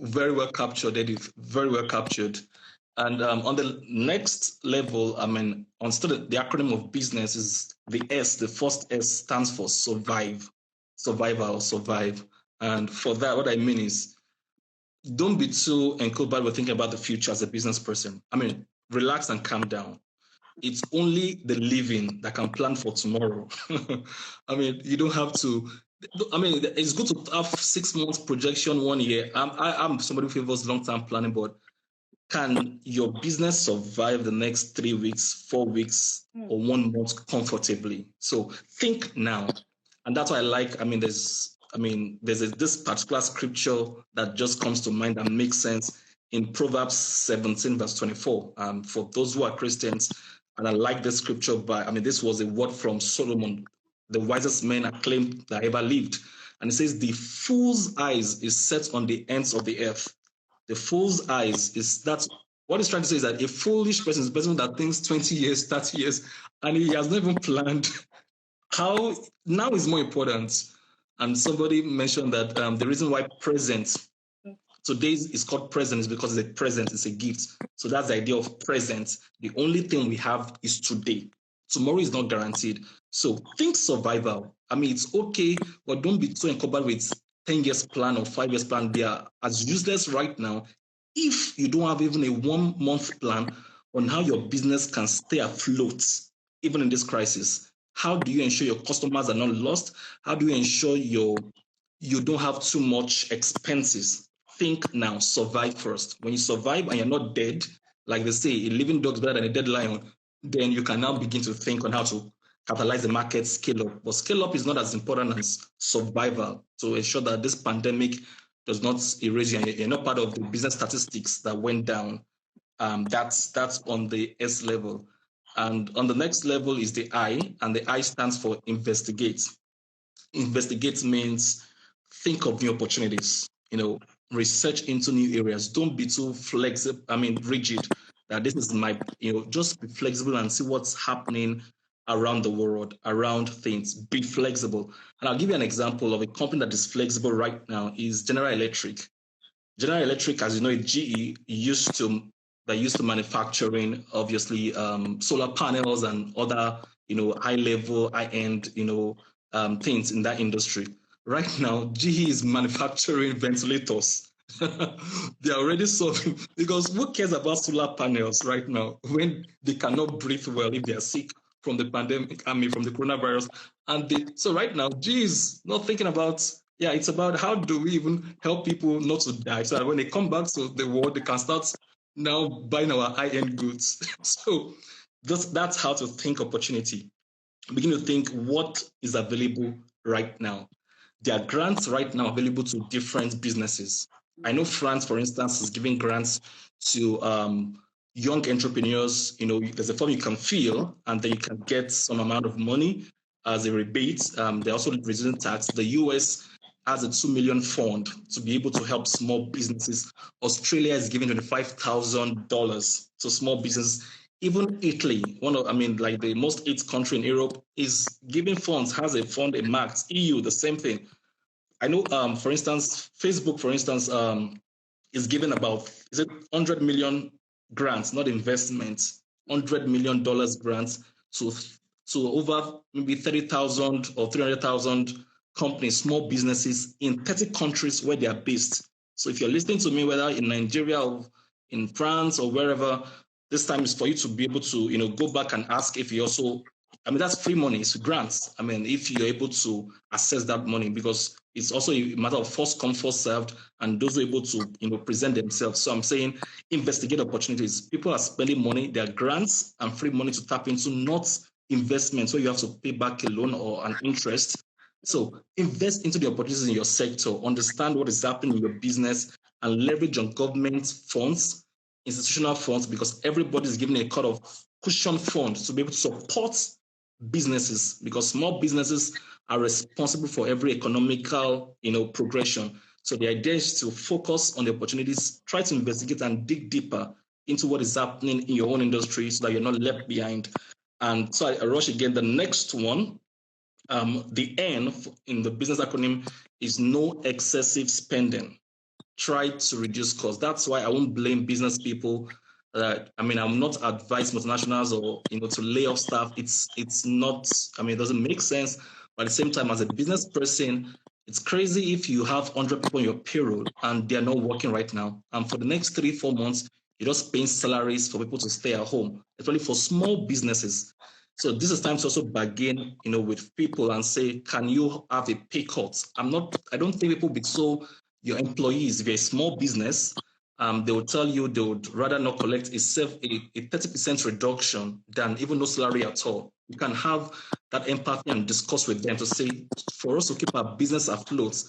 Very well captured, Edith. Very well captured. And on the next level, I mean, the acronym of business is the S. The first S stands for survive. Survival, survive. And for that, what I mean is, don't be too encumbered with thinking about the future as a business person. I mean, relax and calm down. It's only the living that can plan for tomorrow. I mean, you don't have to. I mean, it's good to have 6 months projection, 1 year. I'm somebody who favors long-term planning, but can your business survive the next 3 weeks, 4 weeks, or 1 month comfortably? So think now. And that's why I like, there's this particular scripture that just comes to mind and makes sense in Proverbs 17, verse 24. For those who are Christians, and I like this scripture this was a word from Solomon, the wisest man acclaimed that ever lived. And it says, the fool's eyes is set on the ends of the earth. The fool's eyes what he's trying to say is that a foolish person is a person that thinks 20 years, 30 years, and he has not even planned how now is more important. And somebody mentioned that the reason why today is called present is because it's a present, it's a gift. So that's the idea of present. The only thing we have is today. Tomorrow is not guaranteed. So think survival. It's okay, but don't be too encumbered with 10 years plan or 5 years plan. They are as useless right now if you don't have even a 1 month plan on how your business can stay afloat, even in this crisis. How do you ensure your customers are not lost? How do you ensure you don't have too much expenses? Think now, survive first. When you survive and you're not dead, like they say, a living dog is better than a dead lion, then you can now begin to think on how to capitalize the market, scale up. But scale up is not as important as survival to ensure that this pandemic does not erase you and you're not part of the business statistics that went down. That's on the S level. And on the next level is the I, and the I stands for investigate. Investigate means think of new opportunities, research into new areas. Don't be too flexible, rigid, that this is just be flexible and see what's happening around the world, around things. Be flexible. And I'll give you an example of a company that is flexible right now is General Electric. General Electric, as you know, GE used to manufacturing, obviously, solar panels and other, high-level, high-end, things in that industry. Right now, GE is manufacturing ventilators. They're already solving, because who cares about solar panels right now when they cannot breathe well if they're sick from the pandemic, from the coronavirus. So right now, GE is not thinking about, it's about how do we even help people not to die, so that when they come back to the world, they can start now buying our high-end goods. So that's how to think opportunity. Begin to think what is available right now. There are grants right now available to different businesses. I know France, for instance, is giving grants to young entrepreneurs. There's a form you can fill, and then you can get some amount of money as a rebate. They're also reducing tax. The US has a $2 million fund to be able to help small businesses. Australia is giving $25,000 to small businesses. Even Italy, like the most AIDS country in Europe, is giving funds, has a fund marked. EU, the same thing. I know, for instance, Facebook, is giving about, is it 100 million grants, not investments, $100 million grants to So over maybe 30,000 or 300,000 companies, small businesses in 30 countries where they are based. So if you're listening to me, whether in Nigeria or in France or wherever, this time is for you to be able to, go back and ask if you also, that's free money, it's grants. If you're able to access that money, because it's also a matter of first come, first served, and those who are able to, present themselves. So I'm saying investigate opportunities. People are spending money, there are grants and free money to tap into, not investments where you have to pay back a loan or an interest. So invest into the opportunities in your sector, understand what is happening in your business, and leverage on government funds, institutional funds, because everybody is given a kind of cushion fund to be able to support businesses, because small businesses are responsible for every economical, progression. So the idea is to focus on the opportunities, try to investigate and dig deeper into what is happening in your own industry so that you're not left behind. And so I rush again. The next one, the N in the business acronym is no excessive spending. Try to reduce costs. That's why I won't blame business people. I'm not advised multinationals or to lay off staff. It's not. It doesn't make sense. But at the same time, as a business person, it's crazy if you have 100 people on your payroll and they're not working right now. And for the next 3-4 months, you're just paying salaries for people to stay at home, especially for small businesses. So this is time to also bargain, with people and say, can you have a pay cut? I don't think people will be so. Your employees, if you're a small business, they will tell you they would rather not collect a 30% reduction than even no salary at all. You can have that empathy and discuss with them to say, for us to keep our business afloat,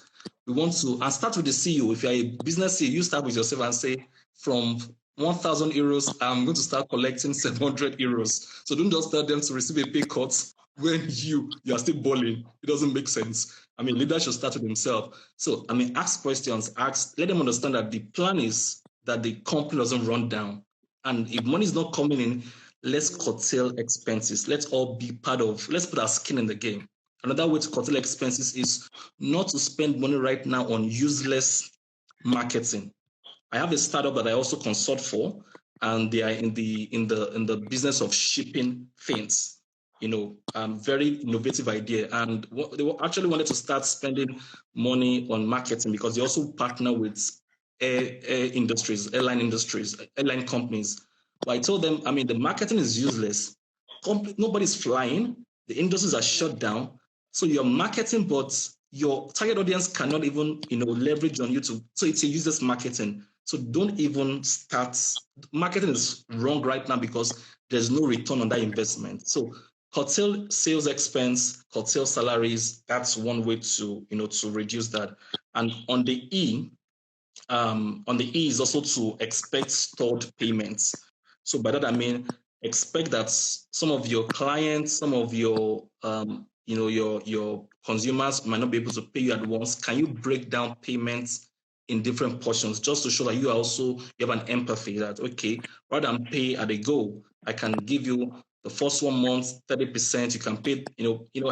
we want to, and start with the CEO. If you're a business CEO, you start with yourself and say, from 1,000 euros, I'm going to start collecting 700 euros. So don't just tell them to receive a pay cut when you are still balling. It doesn't make sense. Leaders should start with themselves. So, ask questions, let them understand that the plan is that the company doesn't run down. And if money is not coming in, let's curtail expenses. Let's all be let's put our skin in the game. Another way to curtail expenses is not to spend money right now on useless marketing. I have a startup that I also consult for, and they are in the business of shipping things. Very innovative idea, and they actually wanted to start spending money on marketing because they also partner with airline companies. But I told them, the marketing is useless. Nobody's flying. The industries are shut down. So you're marketing, but your target audience cannot even, leverage on you so it's a useless marketing. So don't even start. Marketing is wrong right now because there's no return on that investment. So curtail sales expense, curtail salaries. That's one way to reduce that. And on the E is also to expect stored payments. So by that I mean expect that some of your clients, some of your your consumers might not be able to pay you at once. Can you break down payments in different portions just to show that you have an empathy that, okay, rather than pay at a go, I can give you the first 1 month 30%. You can pay,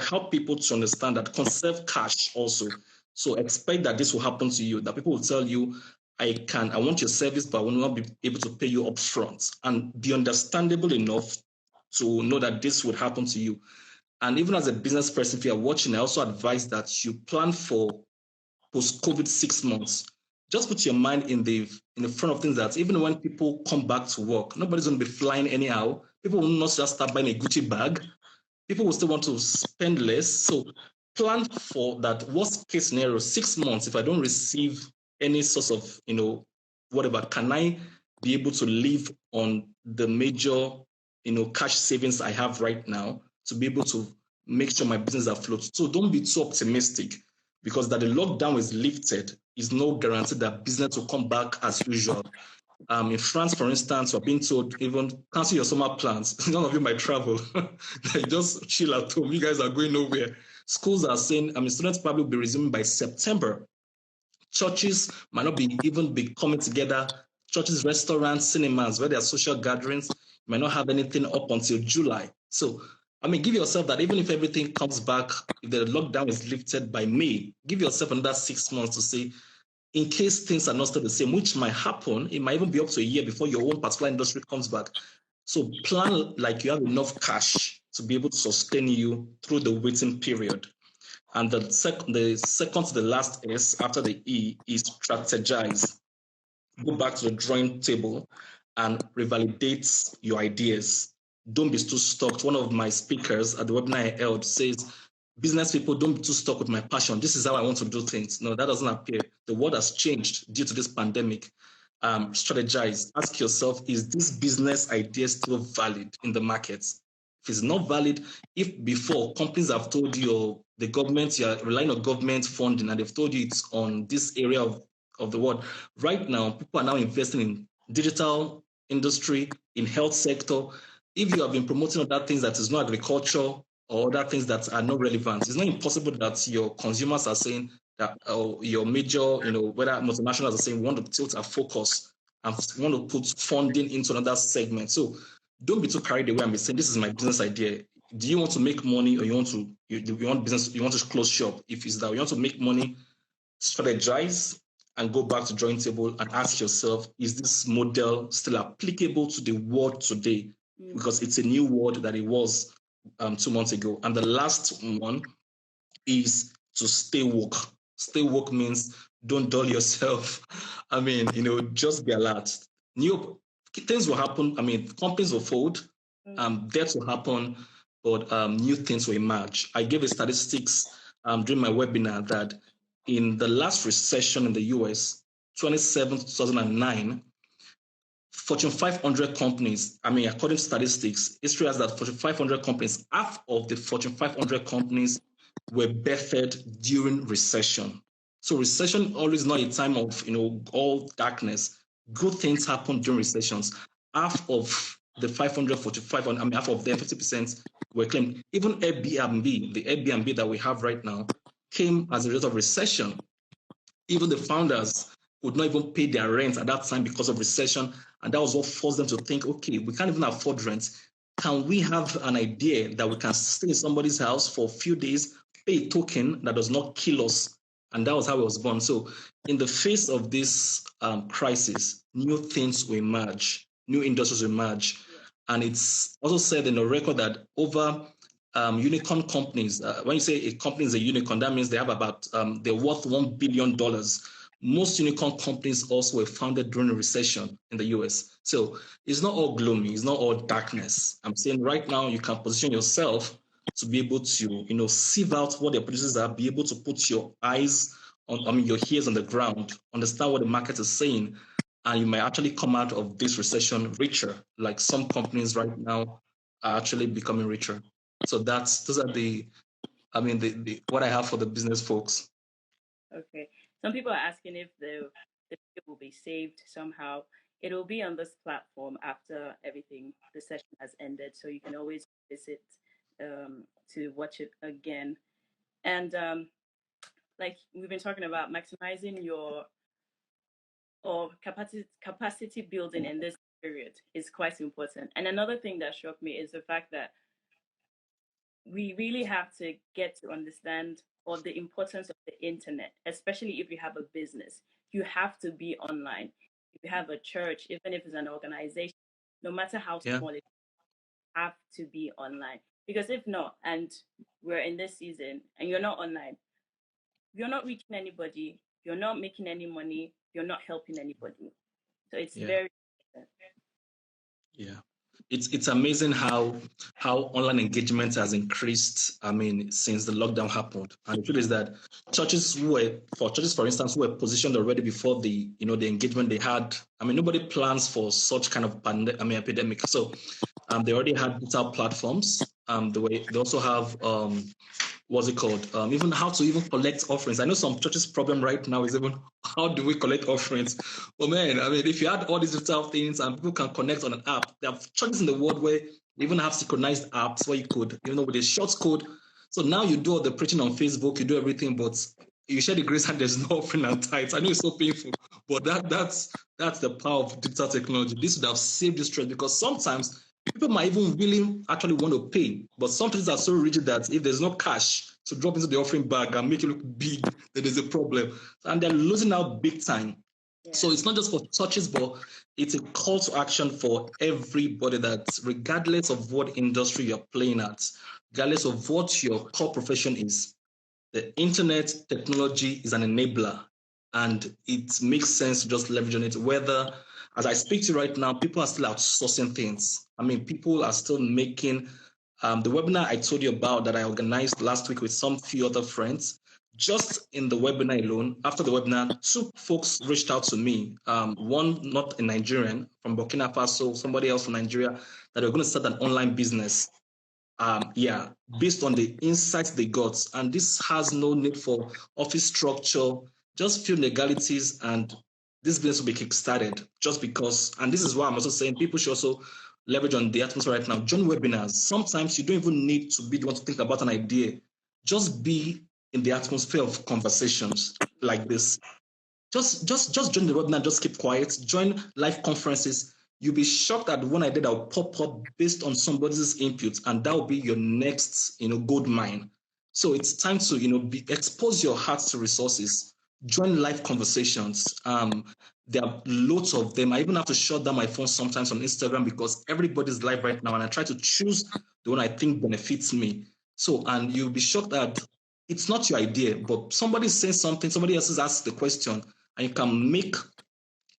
help people to understand that, conserve cash also. So expect that this will happen to you, that people will tell you, I want your service, but I will not be able to pay you upfront, and be understandable enough to know that this would happen to you. And even as a business person, if you're watching, I also advise that you plan for post-COVID 6 months. Just put your mind in the front of things that even when people come back to work, nobody's going to be flying anyhow. People will not just start buying a Gucci bag. People will still want to spend less. So plan for that worst case scenario, 6 months. If I don't receive any source of, whatever, can I be able to live on the major, cash savings I have right now to be able to make sure my business is afloat? So don't be too optimistic, because that the lockdown is lifted is no guarantee that business will come back as usual. In France, for instance, we're being told even cancel your summer plans. None of you might travel. Just chill at home. You guys are going nowhere. Schools are saying, students probably will be resuming by September. Churches might not even be coming together. Churches, restaurants, cinemas, where there are social gatherings, might not have anything up until July. So, give yourself that even if everything comes back, if the lockdown is lifted by May, give yourself another 6 months to say, in case things are not still the same, which might happen, it might even be up to a year before your own particular industry comes back. So plan like you have enough cash to be able to sustain you through the waiting period. And the second to the last S after the E is strategize. Go back to the drawing table and revalidate your ideas. Don't be too stuck. One of my speakers at the webinar I held says, business people, don't be too stuck with my passion. This is how I want to do things. No, that doesn't appear. The world has changed due to this pandemic. Strategize. Ask yourself, is this business idea still valid in the market? If it's not valid, if before companies have told you or the government, you're relying on government funding and they've told you it's on this area of the world, right now, people are now investing in digital industry, in health sector. If you have been promoting other things that is not agriculture or other things that are not relevant, it's not impossible that your consumers are saying that your major, whether multinationals are saying we want to tilt our focus and want to put funding into another segment. So don't be too carried away and be saying, this is my business idea. Do you want to make money or you want to close shop? If it's that you want to make money, strategize and go back to drawing table and ask yourself, is this model still applicable to the world today? Because it's a new world that it was 2 months ago. And the last one is to stay woke. Stay woke means don't dull yourself. I mean, just be alert. New things will happen. I mean, companies will fold, deaths will happen, but new things will emerge. I gave a statistics during my webinar that in the last recession in the US, 2009, Fortune 500 companies, I mean, according to statistics, history has that Fortune 500 companies, half of the Fortune 500 companies were birthed during recession. So recession always not a time of, all darkness. Good things happen during recessions. Half of the 500, 45, I mean, half of them, 50% were claimed. Even Airbnb, the Airbnb that we have right now, came as a result of recession. Even the founders could not even pay their rent at that time because of recession. And that was what forced them to think, okay, we can't even afford rent. Can we have an idea that we can stay in somebody's house for a few days, pay a token that does not kill us? And that was how it was born. So in the face of this crisis, new things will emerge, new industries will emerge. And it's also said in the record that over unicorn companies, when you say a company is a unicorn, that means they have about, they're worth $1 billion. Most unicorn companies also were founded during a recession in the US. So it's not all gloomy, it's not all darkness. I'm saying right now you can position yourself to be able to, sieve out what the producers are, be able to put your eyes on, your ears on the ground, understand what the market is saying, and you might actually come out of this recession richer, like some companies right now are actually becoming richer. So those are the what I have for the business folks. Okay. Some people are asking if the video will be saved somehow. It will be on this platform after the session has ended, so you can always visit to watch it again. And like we've been talking about, maximizing your capacity building in this period is quite important. And another thing that struck me is the fact that we really have to get to understand or the importance of the internet, especially if you have a business. You have to be online. If you have a church, even if it's an organization, no matter how small it is, you have to be online. Because if not, and we're in this season and you're not online, you're not reaching anybody, you're not making any money, you're not helping anybody. So it's very important. Yeah. It's amazing how online engagement has increased. I mean, since the lockdown happened, and the truth is that churches, for instance, who were positioned already before the the engagement they had. I mean, nobody plans for such kind of epidemic. So, they already had digital platforms. They also have what's it called? Even how to even collect offerings. I know some churches' problem right now is even how do we collect offerings? Oh man, I mean, if you had all these digital things and people can connect on an app, there are churches in the world where they even have synchronized apps where you could, with a short code. So now you do all the preaching on Facebook, you do everything, but you share the grace and there's no offering and tithes. I know it's so painful, but that's the power of digital technology. This would have saved this trend because sometimes people might even really actually want to pay, but some things are so rigid that if there's no cash to drop into the offering bag and make it look big, then there's a problem. And they're losing out big time. So it's not just for churches, but it's a call to action for everybody, that regardless of what industry you're playing at, regardless of what your core profession is, the internet technology is an enabler, and it makes sense to just leverage on it. Whether, as I speak to you right now, people are still outsourcing things. I mean, people are still making the webinar I told you about that I organized last week with some few other friends. Just in the webinar alone, after the webinar, two folks reached out to me. One, not a Nigerian, from Burkina Faso, somebody else from Nigeria, that they're going to start an online business. Based on the insights they got. And this has no need for office structure, just few legalities, and this business will be kickstarted just because. And this is why I'm also saying people should also leverage on the atmosphere right now. Join webinars. Sometimes you don't even need to be the one to think about an idea. Just be in the atmosphere of conversations like this. Just join the webinar, just keep quiet, join live conferences. You'll be shocked at one idea that will pop up based on somebody's input, and that will be your next, gold mine. So it's time to, expose your heart to resources, join live conversations. There are loads of them. I even have to shut down my phone sometimes on Instagram because everybody's live right now, and I try to choose the one I think benefits me. So, and you'll be shocked that it's not your idea, but somebody's saying something, somebody else is asked the question, and you can make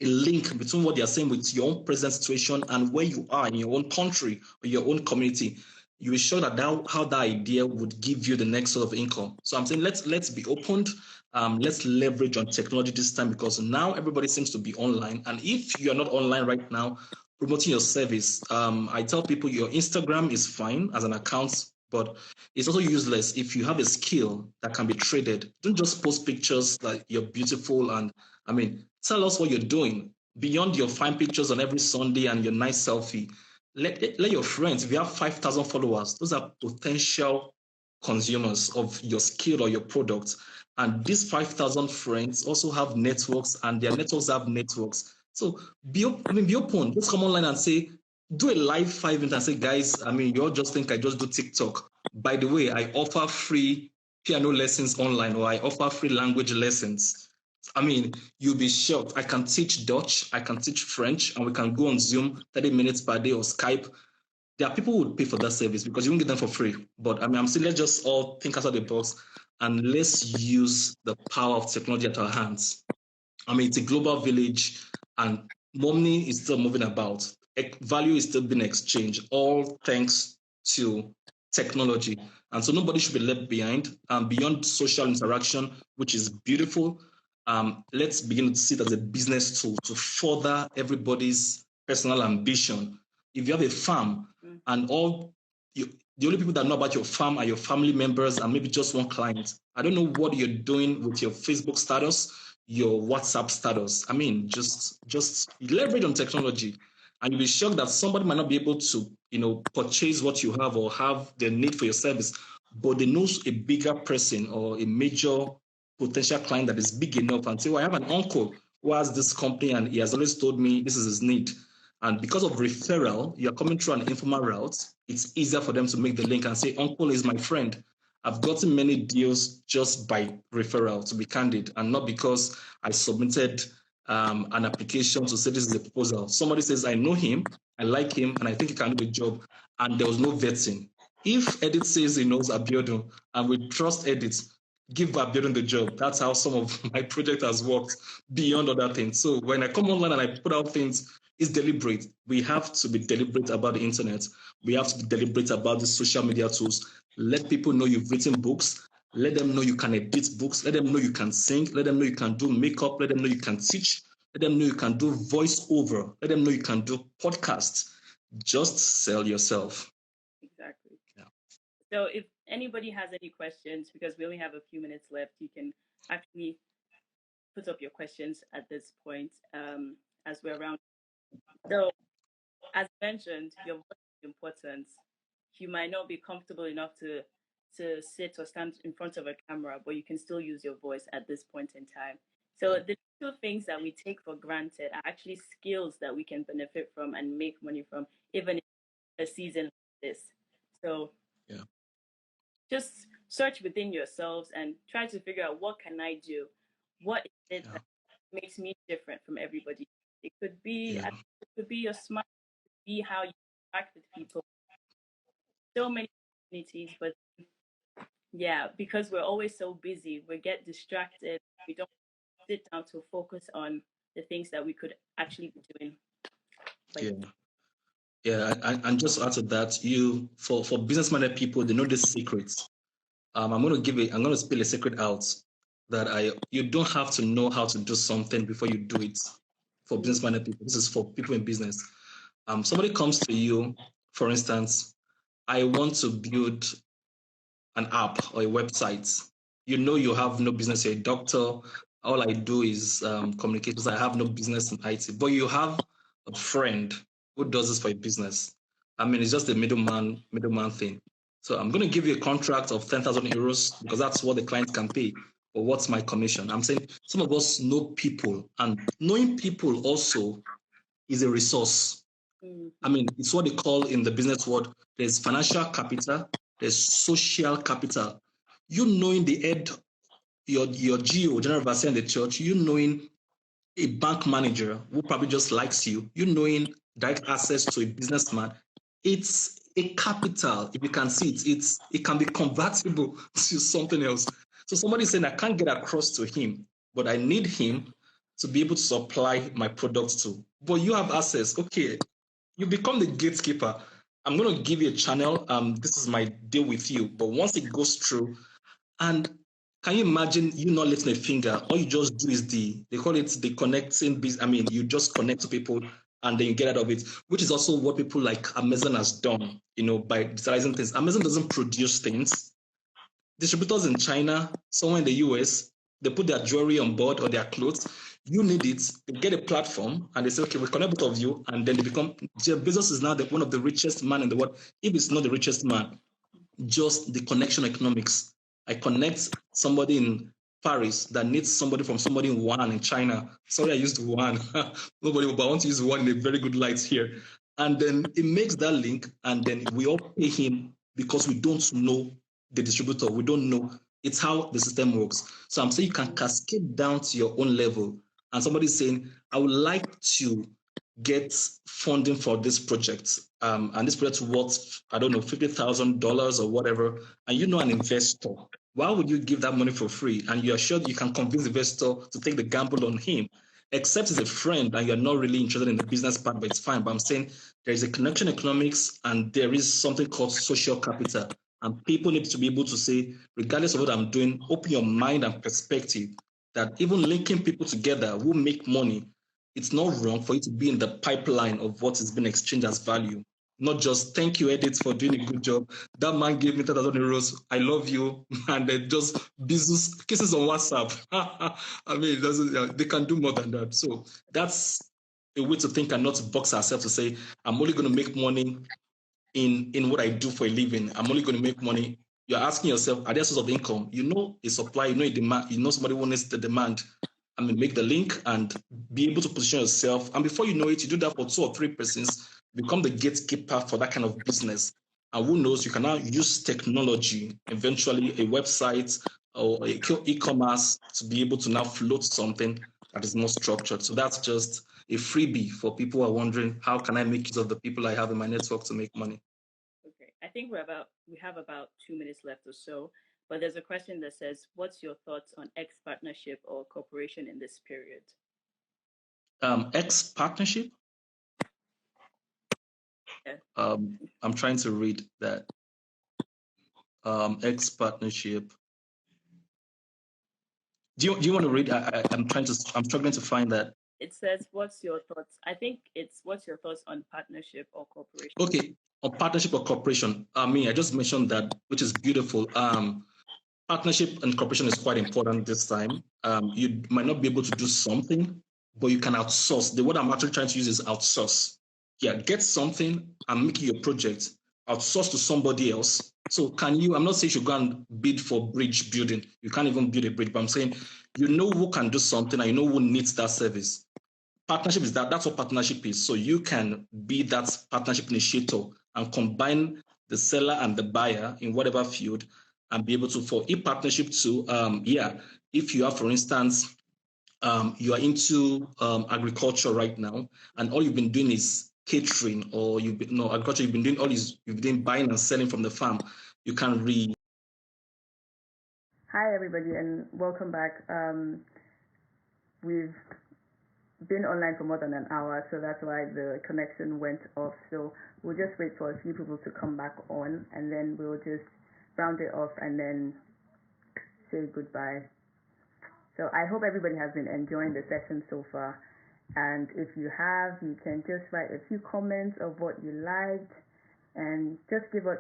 a link between what they are saying with your own present situation and where you are in your own country or your own community. You will show that how that idea would give you the next sort of income. So I'm saying let's be opened. Let's leverage on technology this time, because now everybody seems to be online. And if you're not online right now, promoting your service, I tell people your Instagram is fine as an account, but it's also useless if you have a skill that can be traded. Don't just post pictures that you're beautiful and tell us what you're doing beyond your fine pictures on every Sunday and your nice selfie. Let your friends, if you have 5,000 followers, those are potential consumers of your skill or your product. And these 5,000 friends also have networks, and their networks have networks. So be open. Just come online and say, do a live 5 minutes and say, guys, you all just think I just do TikTok. By the way, I offer free piano lessons online, or I offer free language lessons. You'll be shocked. I can teach Dutch, I can teach French, and we can go on Zoom 30 minutes per day or Skype. There are people who would pay for that service because you won't get them for free. But I'm saying let's just all think outside the box and let's use the power of technology at our hands. It's a global village, and money is still moving about. Value is still being exchanged, all thanks to technology. And so nobody should be left behind. Beyond social interaction, which is beautiful, let's begin to see it as a business tool to further everybody's personal ambition. If you have a farm and the only people that know about your farm are your family members and maybe just one client, I don't know what you're doing with your Facebook status, your WhatsApp status. Just leverage on technology, and you'll be shocked that somebody might not be able to, purchase what you have or have the need for your service, but they know a bigger person or a major potential client that is big enough and say, well, I have an uncle who has this company and he has always told me this is his need. And because of referral, you're coming through an informal route, it's easier for them to make the link and say, uncle is my friend. I've gotten many deals just by referral, to be candid, and not because I submitted an application to say this is a proposal. Somebody says, I know him, I like him, and I think he can do the job, and there was no vetting. If Edith says he knows Abiodun and we trust Edith, give Abiodun the job. That's how some of my project has worked beyond other things. So when I come online and I put out things, it's deliberate. We have to be deliberate about the internet. We have to be deliberate about the social media tools. Let people know you've written books. Let them know you can edit books. Let them know you can sing. Let them know you can do makeup. Let them know you can teach. Let them know you can do voiceover. Let them know you can do podcasts. Just sell yourself. Exactly. Yeah. So if anybody has any questions, because we only have a few minutes left, you can actually put up your questions at this point as we're around. So as mentioned, your voice is important. You might not be comfortable enough to sit or stand in front of a camera, but you can still use your voice at this point in time. So the two things that we take for granted are actually skills that we can benefit from and make money from, even in a season like this. So just search within yourselves and try to figure out, what can I do? What is it that makes me different from everybody. It could be, Yeah. it could be your smile, it could be how you interact with people. So many opportunities, but yeah, because we're always so busy, we get distracted. We don't sit down to focus on the things that we could actually be doing. But Yeah. Yeah. And just out of that, you for business-minded people, they know the secrets. I'm going to I'm going to spill a secret out that you don't have to know how to do something before you do it. For business-minded people, this is for people in business. Somebody comes to you, for instance, I want to build an app or a website. You know you have no business. You're a doctor. All I do is communications. I have no business in IT. But you have a friend who does this for a business. I mean, it's just a middleman thing. So I'm going to give you a contract of 10,000 euros because that's what the client can pay. But what's my commission? I'm saying some of us know people, and knowing people also is a resource. I mean, it's what they call in the business world, there's financial capital, there's social capital. You knowing the head, your GO, general overseer in the church, you knowing a bank manager who probably just likes you, you knowing direct access to a businessman, it's a capital. If you can see it, it can be convertible to something else. So somebody saying I can't get across to him, but I need him to be able to supply my products to. But you have access. Okay, you become the gatekeeper. I'm going to give you a channel. This is my deal with you. But once it goes through, and can you imagine you not lifting a finger? All you just do is they call it the connecting business. I mean, you just connect to people and then you get out of it, which is also what people like Amazon has done, by digitalizing things. Amazon doesn't produce things. Distributors in China, somewhere in the US, they put their jewelry on board or their clothes. You need it. They get a platform and they say, okay, we connect both of you. And then they become, Jeff Bezos is now one of the richest man in the world. If it's not the richest man, just the connection economics. I connect somebody in Paris that needs somebody from somebody in Wuhan in China. Sorry, I used Wuhan. Nobody, but I want to use Wuhan in a very good light here. And then it makes that link, and then we all pay him because we don't know the distributor. We don't know. It's how the system works. So I'm saying you can cascade down to your own level. And somebody's saying, I would like to get funding for this project. And this project worth, I don't know, $50,000 or whatever, and you know an investor, why would you give that money for free? And you're sure you can convince the investor to take the gamble on him, except as a friend and you're not really interested in the business part, but it's fine. But I'm saying there is a connection economics and there is something called social capital. And people need to be able to say, regardless of what I'm doing, open your mind and perspective that even linking people together will make money. It's not wrong for you to be in the pipeline of what is being exchanged as value. Not just thank you, Edith, for doing a good job. That man gave me 10,000 euros. I love you. And then just business cases on WhatsApp. I mean, they can do more than that. So that's a way to think and not to box ourselves to say, I'm only going to make money in what I do for a living. I'm only going to make money. You're asking yourself, are there sources of income? You know a supply, you know a demand, you know somebody who needs the demand. I mean, make the link and be able to position yourself. And before you know it, you do that for 2 or 3 persons, become the gatekeeper for that kind of business. And who knows, you can now use technology, eventually a website or e-commerce to be able to now float something that is more structured. So that's just a freebie for people who are wondering, how can I make use of the people I have in my network to make money? okay, I think we have about 2 minutes left or so. But there's a question that says, "What's your thoughts on X partnership or cooperation in this period?" X partnership. Yeah. I'm trying to read that. X partnership. Do you want to read? I'm struggling to find that. It says, "What's your thoughts?" I think it's "What's your thoughts on partnership or cooperation?" Okay, on partnership or cooperation. I just mentioned that, which is beautiful. Partnership and cooperation is quite important this time. You might not be able to do something, but you can outsource. The word I'm actually trying to use is outsource. Yeah, get something and make it your project. Outsource to somebody else. So I'm not saying you should go and bid for bridge building. You can't even build a bridge, but I'm saying you know who can do something and you know who needs that service. Partnership is that's what partnership is. So you can be that partnership initiator and combine the seller and the buyer in whatever field and be able to, for e-partnership to, if you have, for instance, you are into agriculture right now, and all you've been doing is catering, or agriculture. You've been doing you've been buying and selling from the farm. You can read. Hi everybody, and welcome back. We've been online for more than an hour, so that's why the connection went off. So we'll just wait for a few people to come back on, and then we'll just round it off and then say goodbye. So I hope everybody has been enjoying the session so far. And if you have, you can just write a few comments of what you liked, and just give us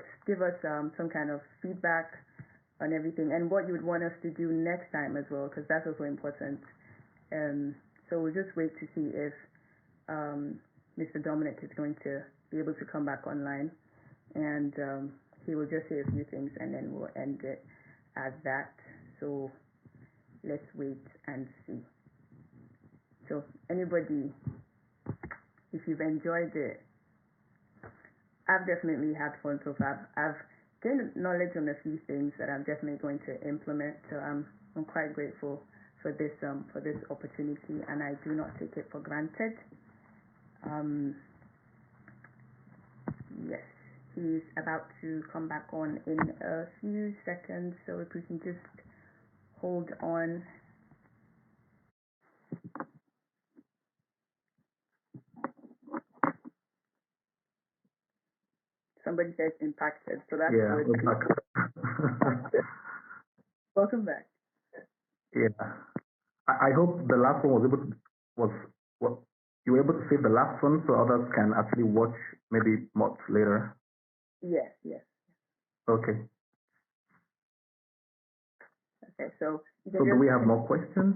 some kind of feedback on everything, and what you would want us to do next time as well, because that's also important. So we'll just wait to see if Mr. Dominic is going to be able to come back online, and he will just say a few things, and then we'll end it at that. So let's wait and see. So anybody, if you've enjoyed it, I've definitely had fun so far. I've gained knowledge on a few things that I'm definitely going to implement. So I'm quite grateful for this opportunity, and I do not take it for granted. Yes, he's about to come back on in a few seconds, so if we can just hold on. Somebody says impacted, so that's good. Impacted. Welcome back. Yeah, I hope the last one you were able to save the last one so others can actually watch maybe much later. Yes. Okay. Okay, so do we have more questions?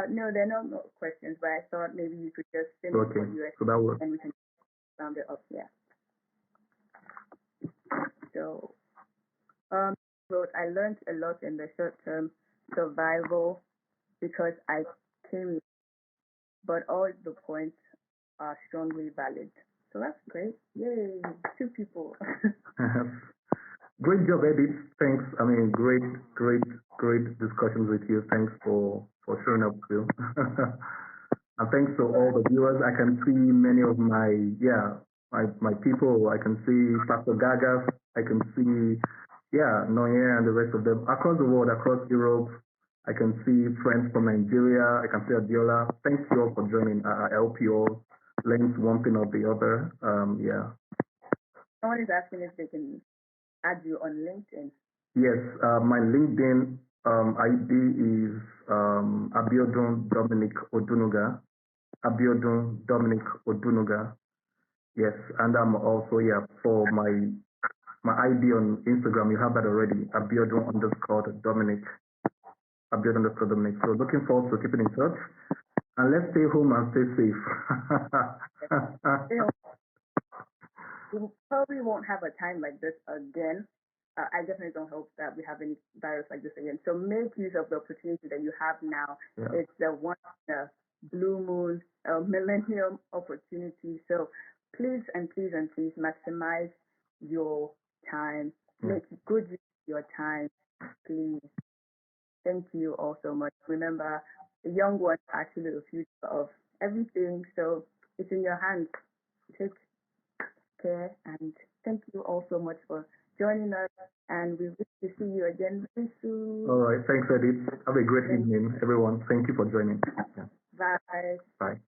No, there are no more questions, but I thought maybe you could just finish what you were so that works. and we can round it up. Yeah. So, I learned a lot in the short-term survival because I came, but all the points are strongly valid. So that's great. Yay, 2 people. Great job, Edith. Thanks. I mean, great discussions with you. Thanks for showing up too. And thanks to all the viewers. I can see many of my people. I can see Pastor Gaga. I can see Noye and the rest of them across the world, across Europe. I can see friends from Nigeria. I can see Adiola. Thanks you all for joining. I help you all learn one thing or the other. Someone is asking if they can add you on LinkedIn. Yes, my LinkedIn ID is Abiodun Dominic Odunuga. Abiodun Dominic Odunuga. Yes, and I'm also for my ID on Instagram. You have that already. Abiodun_Dominic. Abiodun_Dominic. So looking forward to keeping in touch, and let's stay home and stay safe. We probably won't have a time like this again. I definitely don't hope that we have any virus like this again. So make use of the opportunity that you have now. Yeah. It's the one blue moon, millennium opportunity. So please maximize your time. Make good use of your time, please. Thank you all so much. Remember, the young ones are actually the future of everything. So it's in your hands. Take care, and thank you all so much for joining us, and we wish to see you again very soon. All right, thanks, Edith. Have a great evening, everyone. Thank you for joining. Bye. Bye.